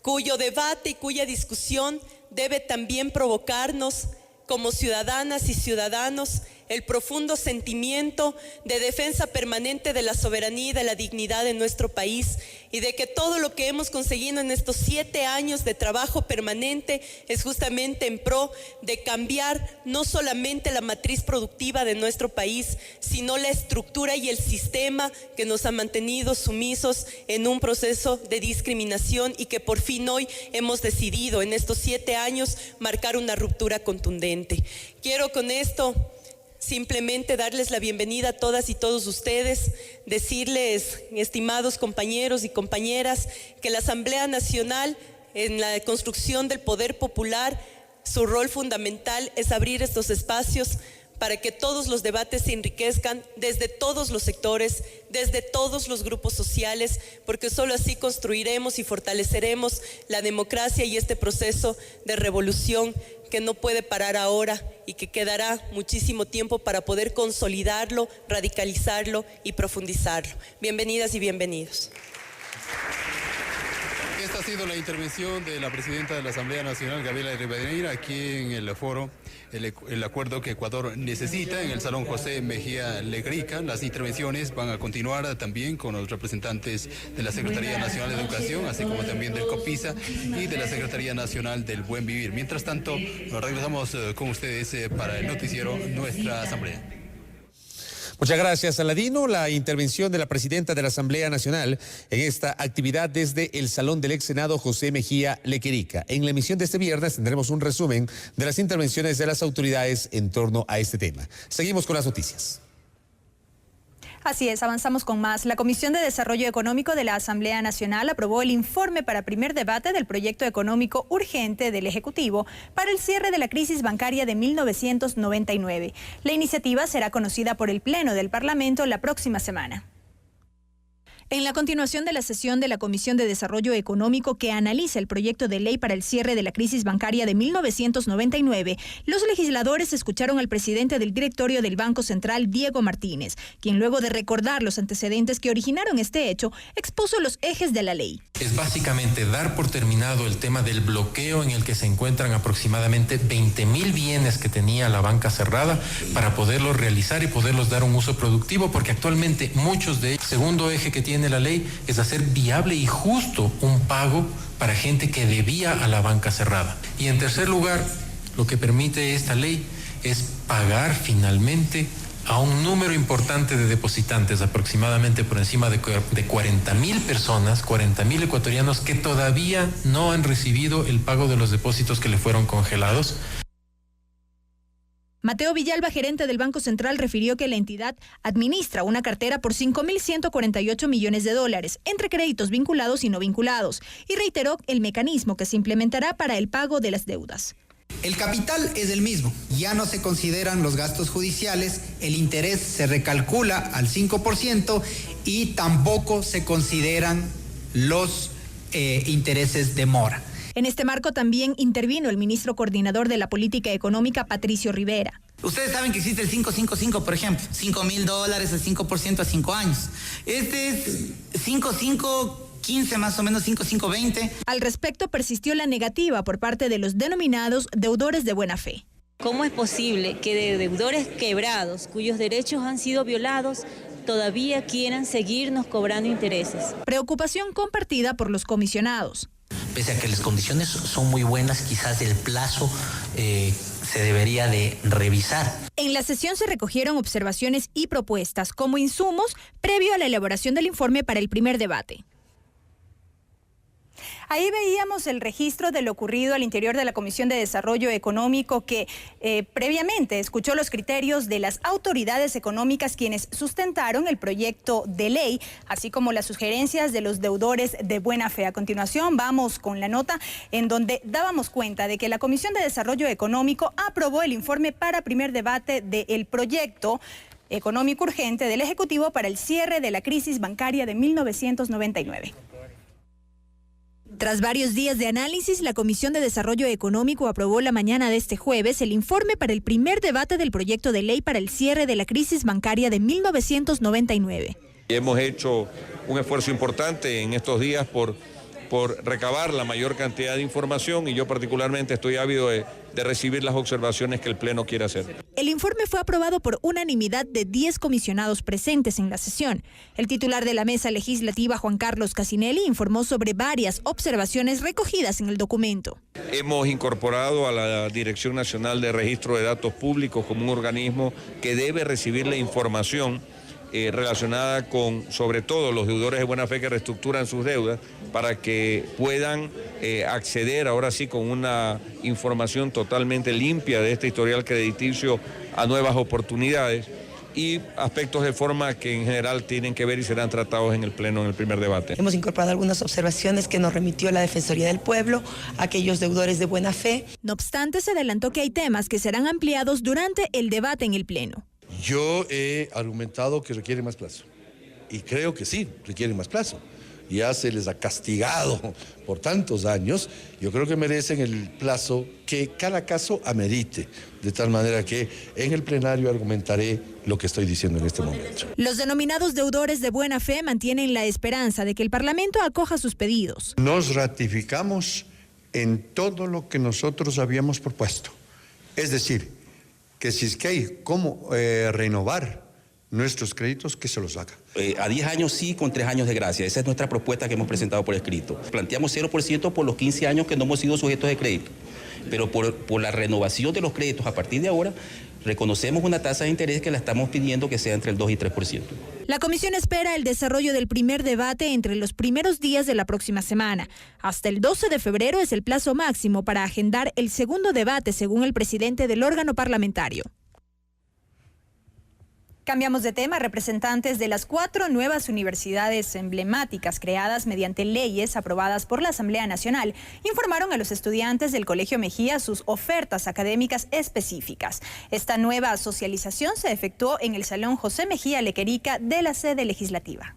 cuyo debate y cuya discusión debe también provocarnos como ciudadanas y ciudadanos el profundo sentimiento de defensa permanente de la soberanía y de la dignidad de nuestro país, y de que todo lo que hemos conseguido en estos 7 años de trabajo permanente es justamente en pro de cambiar no solamente la matriz productiva de nuestro país, sino la estructura y el sistema que nos ha mantenido sumisos en un proceso de discriminación, y que por fin hoy hemos decidido en estos 7 años marcar una ruptura contundente. Quiero con esto simplemente darles la bienvenida a todas y todos ustedes, decirles, estimados compañeros y compañeras, que la Asamblea Nacional, en la construcción del poder popular, su rol fundamental es abrir estos espacios para que todos los debates se enriquezcan desde todos los sectores, desde todos los grupos sociales, porque solo así construiremos y fortaleceremos la democracia y este proceso de revolución que no puede parar ahora y que quedará muchísimo tiempo para poder consolidarlo, radicalizarlo y profundizarlo. Bienvenidas y bienvenidos. Esta ha sido la intervención de la presidenta de la Asamblea Nacional, Gabriela Rivadeneira, aquí en el foro, el acuerdo que Ecuador necesita, en el Salón José Mejía Legrika. Las intervenciones van a continuar también con los representantes de la Secretaría Nacional de Educación, así como también del COPISA y de la Secretaría Nacional del Buen Vivir. Mientras tanto, nos regresamos con ustedes para el noticiero Nuestra Asamblea. Muchas gracias, Aladino. La intervención de la presidenta de la Asamblea Nacional en esta actividad desde el Salón del Ex Senado José Mejía Lequerica. En la emisión de este viernes tendremos un resumen de las intervenciones de las autoridades en torno a este tema. Seguimos con las noticias. Así es, avanzamos con más. La Comisión de Desarrollo Económico de la Asamblea Nacional aprobó el informe para primer debate del proyecto económico urgente del Ejecutivo para el cierre de la crisis bancaria de 1999. La iniciativa será conocida por el Pleno del Parlamento la próxima semana. En la continuación de la sesión de la Comisión de Desarrollo Económico que analiza el proyecto de ley para el cierre de la crisis bancaria de 1999, los legisladores escucharon al presidente del directorio del Banco Central, Diego Martínez, quien luego de recordar los antecedentes que originaron este hecho, expuso los ejes de la ley. Es básicamente dar por terminado el tema del bloqueo en el que se encuentran aproximadamente 20.000 bienes que tenía la banca cerrada para poderlos realizar y poderlos dar un uso productivo, porque actualmente muchos de ellos, segundo eje que tiene la ley, es hacer viable y justo un pago para gente que debía a la banca cerrada. Y en tercer lugar, lo que permite esta ley es pagar finalmente a un número importante de depositantes, aproximadamente por encima de 40.000 personas, 40.000 ecuatorianos que todavía no han recibido el pago de los depósitos que le fueron congelados. Mateo Villalba, gerente del Banco Central, refirió que la entidad administra una cartera por 5.148 millones de dólares entre créditos vinculados y no vinculados, y reiteró el mecanismo que se implementará para el pago de las deudas. El capital es el mismo, ya no se consideran los gastos judiciales, el interés se recalcula al 5% y tampoco se consideran los intereses de mora. En este marco también intervino el ministro coordinador de la política económica, Patricio Rivera. Ustedes saben que existe el 555, por ejemplo, $5.000, el 5% a 5 años. Este es 5.515, más o menos 5.520. Al respecto persistió la negativa por parte de los denominados deudores de buena fe. ¿Cómo es posible que de deudores quebrados, cuyos derechos han sido violados, todavía quieran seguirnos cobrando intereses? Preocupación compartida por los comisionados. Pese a que las condiciones son muy buenas, quizás el plazo se debería de revisar. En la sesión se recogieron observaciones y propuestas como insumos previo a la elaboración del informe para el primer debate. Ahí veíamos el registro de lo ocurrido al interior de la Comisión de Desarrollo Económico que previamente escuchó los criterios de las autoridades económicas quienes sustentaron el proyecto de ley, así como las sugerencias de los deudores de buena fe. A continuación vamos con la nota en donde dábamos cuenta de que la Comisión de Desarrollo Económico aprobó el informe para primer debate del proyecto económico urgente del Ejecutivo para el cierre de la crisis bancaria de 1999. Tras varios días de análisis, la Comisión de Desarrollo Económico aprobó la mañana de este jueves el informe para el primer debate del proyecto de ley para el cierre de la crisis bancaria de 1999. Hemos hecho un esfuerzo importante en estos días por recabar la mayor cantidad de información y yo particularmente estoy ávido de recibir las observaciones que el Pleno quiera hacer. El informe fue aprobado por unanimidad de 10 comisionados presentes en la sesión. El titular de la mesa legislativa, Juan Carlos Casinelli, informó sobre varias observaciones recogidas en el documento. Hemos incorporado a la Dirección Nacional de Registro de Datos Públicos como un organismo que debe recibir la información relacionada con, sobre todo, los deudores de buena fe que reestructuran sus deudas para que puedan acceder ahora sí con una información totalmente limpia de este historial crediticio a nuevas oportunidades y aspectos de forma que en general tienen que ver y serán tratados en el Pleno en el primer debate. Hemos incorporado algunas observaciones que nos remitió la Defensoría del Pueblo, aquellos deudores de buena fe. No obstante, se adelantó que hay temas que serán ampliados durante el debate en el Pleno. Yo he argumentado que requiere más plazo y creo que sí, requiere más plazo. Ya se les ha castigado por tantos años, yo creo que merecen el plazo que cada caso amerite, de tal manera que en el plenario argumentaré lo que estoy diciendo en este momento. Los denominados deudores de buena fe mantienen la esperanza de que el Parlamento acoja sus pedidos. Nos ratificamos en todo lo que nosotros habíamos propuesto, es decir, que si es que hay cómo renovar nuestros créditos, que se los haga. A 10 años sí, con 3 años de gracia. Esa es nuestra propuesta que hemos presentado por escrito. Planteamos 0% por los 15 años que no hemos sido sujetos de crédito. Pero por la renovación de los créditos a partir de ahora, reconocemos una tasa de interés que la estamos pidiendo que sea entre el 2 y 3%. La comisión espera el desarrollo del primer debate entre los primeros días de la próxima semana. Hasta el 12 de febrero es el plazo máximo para agendar el segundo debate, según el presidente del órgano parlamentario. Cambiamos de tema. Representantes de las 4 nuevas universidades emblemáticas creadas mediante leyes aprobadas por la Asamblea Nacional informaron a los estudiantes del Colegio Mejía sus ofertas académicas específicas. Esta nueva socialización se efectuó en el Salón José Mejía Lequerica de la sede legislativa.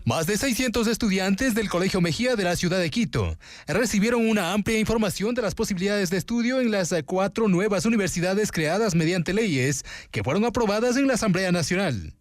Más de 600 estudiantes del Colegio Mejía de la ciudad de Quito recibieron una amplia información de las posibilidades de estudio en las 4 nuevas universidades creadas mediante leyes que fueron aprobadas en la Asamblea Nacional.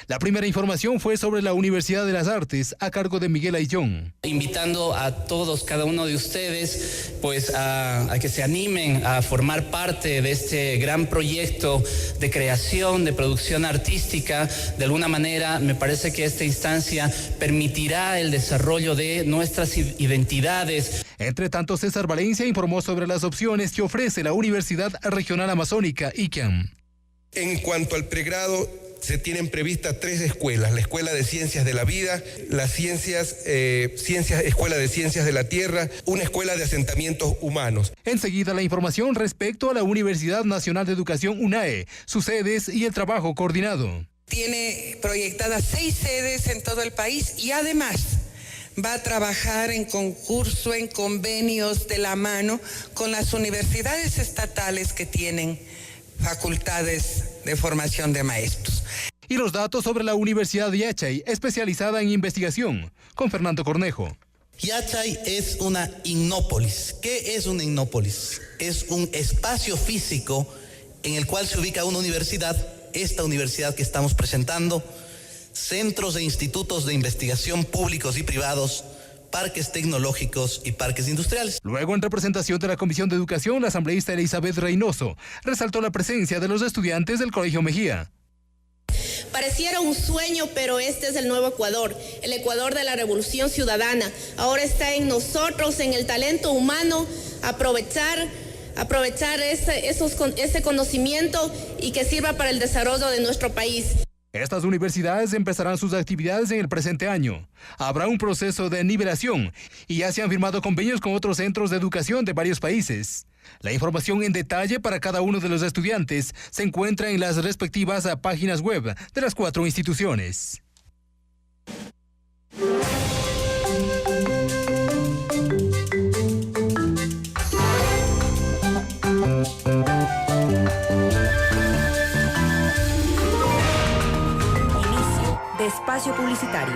La primera información fue sobre la Universidad de las Artes, a cargo de Miguel Ayllón. Invitando a todos, cada uno de ustedes, pues a que se animen a formar parte de este gran proyecto de creación, de producción artística. De alguna manera, me parece que esta instancia permitirá el desarrollo de nuestras identidades. Entre tanto, César Valencia informó sobre las opciones que ofrece la Universidad Regional Amazónica, ICAM. En cuanto al pregrado, se tienen previstas 3 escuelas: la Escuela de Ciencias de la Vida, la Escuela de Ciencias de la Tierra, una escuela de asentamientos humanos. Enseguida la información respecto a la Universidad Nacional de Educación UNAE, sus sedes y el trabajo coordinado. Tiene proyectadas 6 sedes en todo el país y además va a trabajar en concurso, en convenios de la mano con las universidades estatales que tienen facultades de formación de maestros. Y los datos sobre la Universidad de Yachay, especializada en investigación, con Fernando Cornejo. Yachay es una innópolis. ¿Qué es una innópolis? Es un espacio físico en el cual se ubica una universidad, esta universidad que estamos presentando, centros e institutos de investigación públicos y privados, parques tecnológicos y parques industriales. Luego, en representación de la Comisión de Educación, la asambleísta Elizabeth Reynoso resaltó la presencia de los estudiantes del Colegio Mejía. Pareciera un sueño, pero este es el nuevo Ecuador, el Ecuador de la Revolución Ciudadana. Ahora está en nosotros, en el talento humano, aprovechar aprovechar ese conocimiento y que sirva para el desarrollo de nuestro país. Estas universidades empezarán sus actividades en el presente año. Habrá un proceso de nivelación y ya se han firmado convenios con otros centros de educación de varios países. La información en detalle para cada uno de los estudiantes se encuentra en las respectivas páginas web de las 4 instituciones. Inicio de espacio publicitario.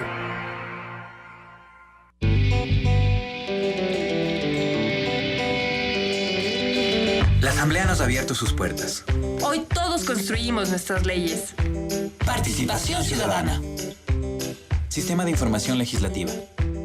La Asamblea nos ha abierto sus puertas. Hoy todos construimos nuestras leyes. Participación ciudadana. Sistema de Información Legislativa.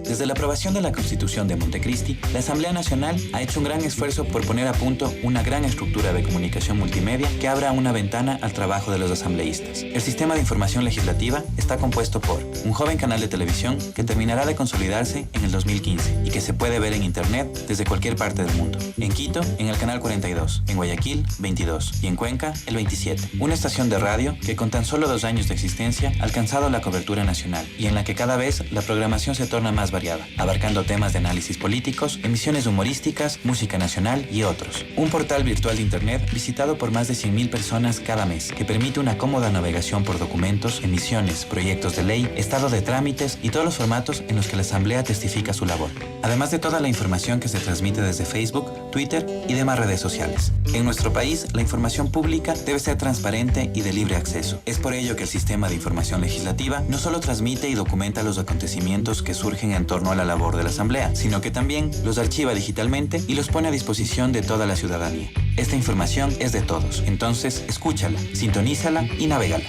Desde la aprobación de la Constitución de Montecristi, la Asamblea Nacional ha hecho un gran esfuerzo por poner a punto una gran estructura de comunicación multimedia que abra una ventana al trabajo de los asambleístas. El Sistema de Información Legislativa está compuesto por un joven canal de televisión que terminará de consolidarse en el 2015 y que se puede ver en Internet desde cualquier parte del mundo. En Quito, en el canal 42, en Guayaquil, 22 y en Cuenca, el 27. Una estación de radio que con tan solo 2 años de existencia ha alcanzado la cobertura nacional y en la que cada vez la programación se torna más variada, abarcando temas de análisis políticos, emisiones humorísticas, música nacional y otros. Un portal virtual de Internet visitado por más de 100.000 personas cada mes, que permite una cómoda navegación por documentos, emisiones, proyectos de ley, estado de trámites y todos los formatos en los que la Asamblea testifica su labor. Además de toda la información que se transmite desde Facebook, Twitter y demás redes sociales. En nuestro país, la información pública debe ser transparente y de libre acceso. Es por ello que el Sistema de Información Legislativa no solo transmite y documenta los acontecimientos que surgen en torno a la labor de la Asamblea, sino que también los archiva digitalmente y los pone a disposición de toda la ciudadanía. Esta información es de todos, entonces escúchala, sintonízala y navégala.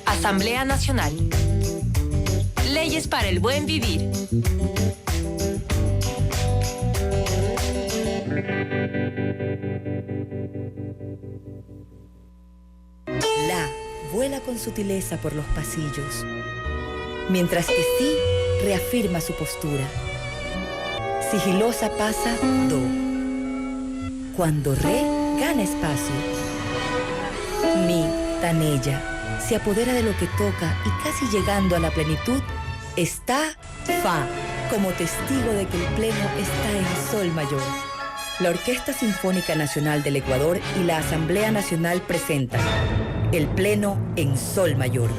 Asamblea Nacional. Leyes para el buen vivir. La vuela con sutileza por los pasillos, mientras que sí reafirma su postura. Sigilosa pasa do. Cuando re gana espacio, mi tan ella se apodera de lo que toca y casi llegando a la plenitud, está fa, como testigo de que el pleno está en sol mayor. La Orquesta Sinfónica Nacional del Ecuador y la Asamblea Nacional presentan el pleno en sol mayor.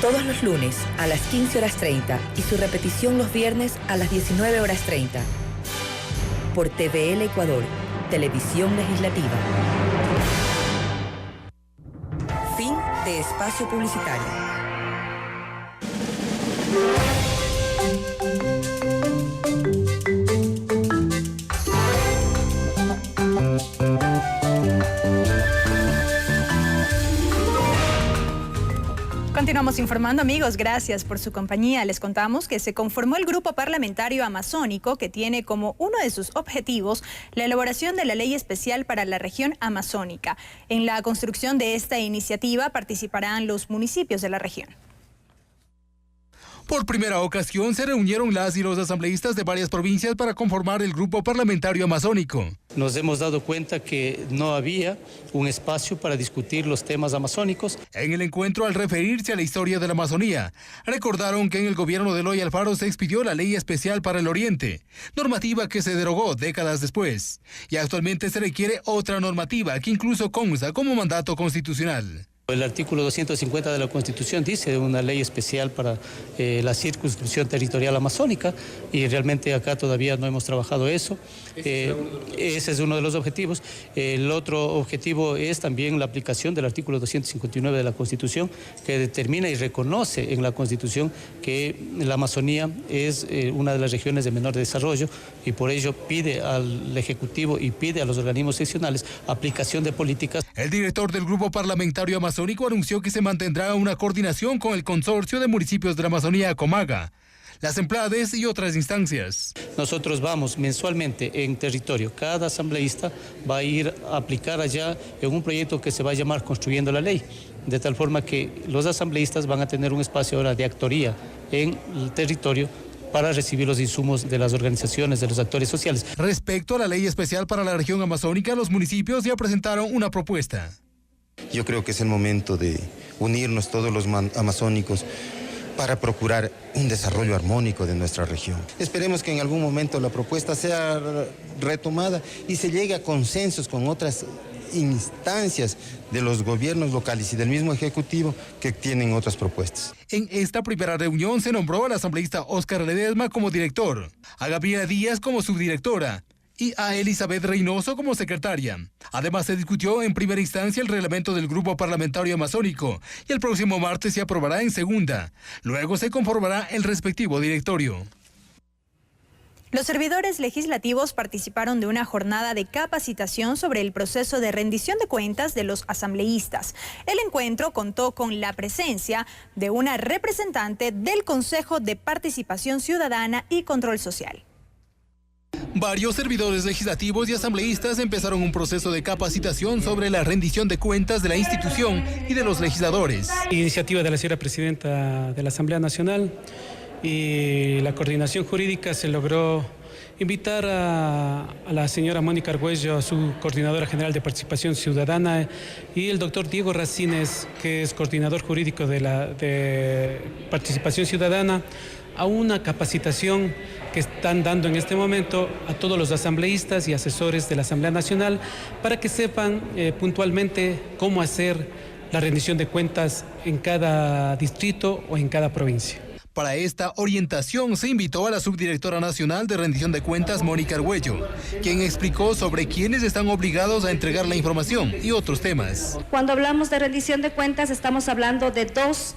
Todos los lunes a las 15:30 y su repetición los viernes a las 19:30. Por TVL Ecuador, Televisión Legislativa. Fin de espacio publicitario. Continuamos informando, amigos. Gracias por su compañía. Les contamos que se conformó el Grupo Parlamentario Amazónico, que tiene como uno de sus objetivos la elaboración de la ley especial para la región amazónica. En la construcción de esta iniciativa participarán los municipios de la región. Por primera ocasión se reunieron las y los asambleístas de varias provincias para conformar el Grupo Parlamentario Amazónico. Nos hemos dado cuenta que no había un espacio para discutir los temas amazónicos. En el encuentro, al referirse a la historia de la Amazonía, recordaron que en el gobierno de Eloy Alfaro se expidió la Ley Especial para el Oriente, normativa que se derogó décadas después, y actualmente se requiere otra normativa que incluso consta como mandato constitucional. El artículo 250 de la Constitución dice una ley especial para la circunscripción territorial amazónica y realmente acá todavía no hemos trabajado eso. Ese es uno de los objetivos. El otro objetivo es también la aplicación del artículo 259 de la Constitución, que determina y reconoce en la Constitución que la Amazonía es una de las regiones de menor desarrollo y por ello pide al Ejecutivo y pide a los organismos seccionales aplicación de políticas. El director del Grupo Parlamentario Amazónico anunció que se mantendrá una coordinación con el Consorcio de Municipios de la Amazonía, Comaga, las Emplades y otras instancias. Nosotros vamos mensualmente en territorio. Cada asambleísta va a ir a aplicar allá en un proyecto que se va a llamar Construyendo la Ley, de tal forma que los asambleístas van a tener un espacio ahora de actoría en el territorio para recibir los insumos de las organizaciones, de los actores sociales. Respecto a la ley especial para la región amazónica, los municipios ya presentaron una propuesta. Yo creo que es el momento de unirnos todos los amazónicos para procurar un desarrollo armónico de nuestra región. Esperemos que en algún momento la propuesta sea retomada y se llegue a consensos con otras instancias de los gobiernos locales y del mismo Ejecutivo que tienen otras propuestas. En esta primera reunión se nombró al asambleísta Óscar Ledesma como director, a Gabriela Díaz como subdirectora y a Elizabeth Reynoso como secretaria. Además, se discutió en primera instancia el reglamento del Grupo Parlamentario Amazónico y el próximo martes se aprobará en segunda. Luego se conformará el respectivo directorio. Los servidores legislativos participaron de una jornada de capacitación sobre el proceso de rendición de cuentas de los asambleístas. El encuentro contó con la presencia de una representante del Consejo de Participación Ciudadana y Control Social. Varios servidores legislativos y asambleístas empezaron un proceso de capacitación sobre la rendición de cuentas de la institución y de los legisladores. Iniciativa de la señora presidenta de la Asamblea Nacional y la coordinación jurídica se logró invitar a la señora Mónica Argüello, su coordinadora general de Participación Ciudadana, y el doctor Diego Racines, que es coordinador jurídico de Participación Ciudadana, a una capacitación que están dando en este momento a todos los asambleístas y asesores de la Asamblea Nacional para que sepan puntualmente cómo hacer la rendición de cuentas en cada distrito o en cada provincia. Para esta orientación se invitó a la subdirectora nacional de rendición de cuentas, Mónica Argüello, quien explicó sobre quiénes están obligados a entregar la información y otros temas. Cuando hablamos de rendición de cuentas estamos hablando de dos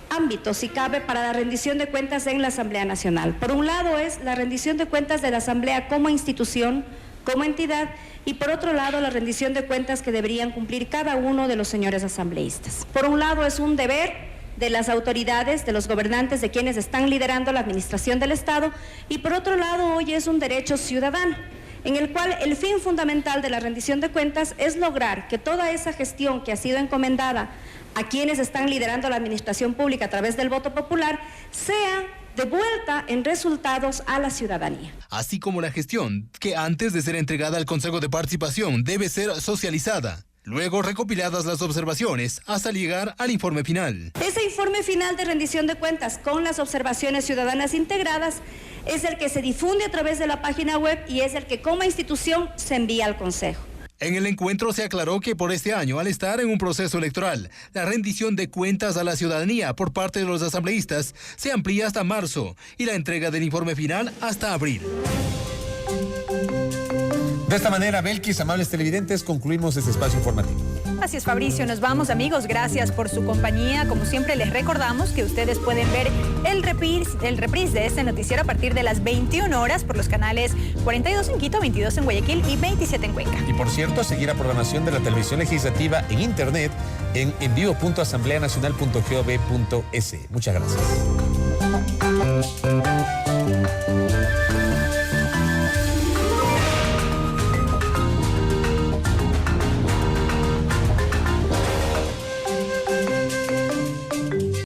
ámbitos, si cabe, para la rendición de cuentas en la Asamblea Nacional. Por un lado es la rendición de cuentas de la Asamblea como institución, como entidad, y por otro lado la rendición de cuentas que deberían cumplir cada uno de los señores asambleístas. Por un lado es un deber de las autoridades, de los gobernantes, de quienes están liderando la administración del Estado, y por otro lado hoy es un derecho ciudadano, en el cual el fin fundamental de la rendición de cuentas es lograr que toda esa gestión que ha sido encomendada a quienes están liderando la administración pública a través del voto popular sea devuelta en resultados a la ciudadanía. Así como la gestión, que antes de ser entregada al Consejo de Participación debe ser socializada. Luego recopiladas las observaciones hasta llegar al informe final. Ese informe final de rendición de cuentas con las observaciones ciudadanas integradas es el que se difunde a través de la página web y es el que como institución se envía al Consejo. En el encuentro se aclaró que por este año, al estar en un proceso electoral, la rendición de cuentas a la ciudadanía por parte de los asambleístas se amplía hasta marzo y la entrega del informe final hasta abril. De esta manera, Belkis, amables televidentes, concluimos este espacio informativo. Gracias, Fabricio. Nos vamos, amigos. Gracias por su compañía. Como siempre, les recordamos que ustedes pueden ver el reprise de este noticiero a partir de las 21 horas por los canales 42 en Quito, 22 en Guayaquil y 27 en Cuenca. Y por cierto, seguir la programación de la televisión legislativa en internet en envivo.asambleanacional.gov.es. Muchas gracias.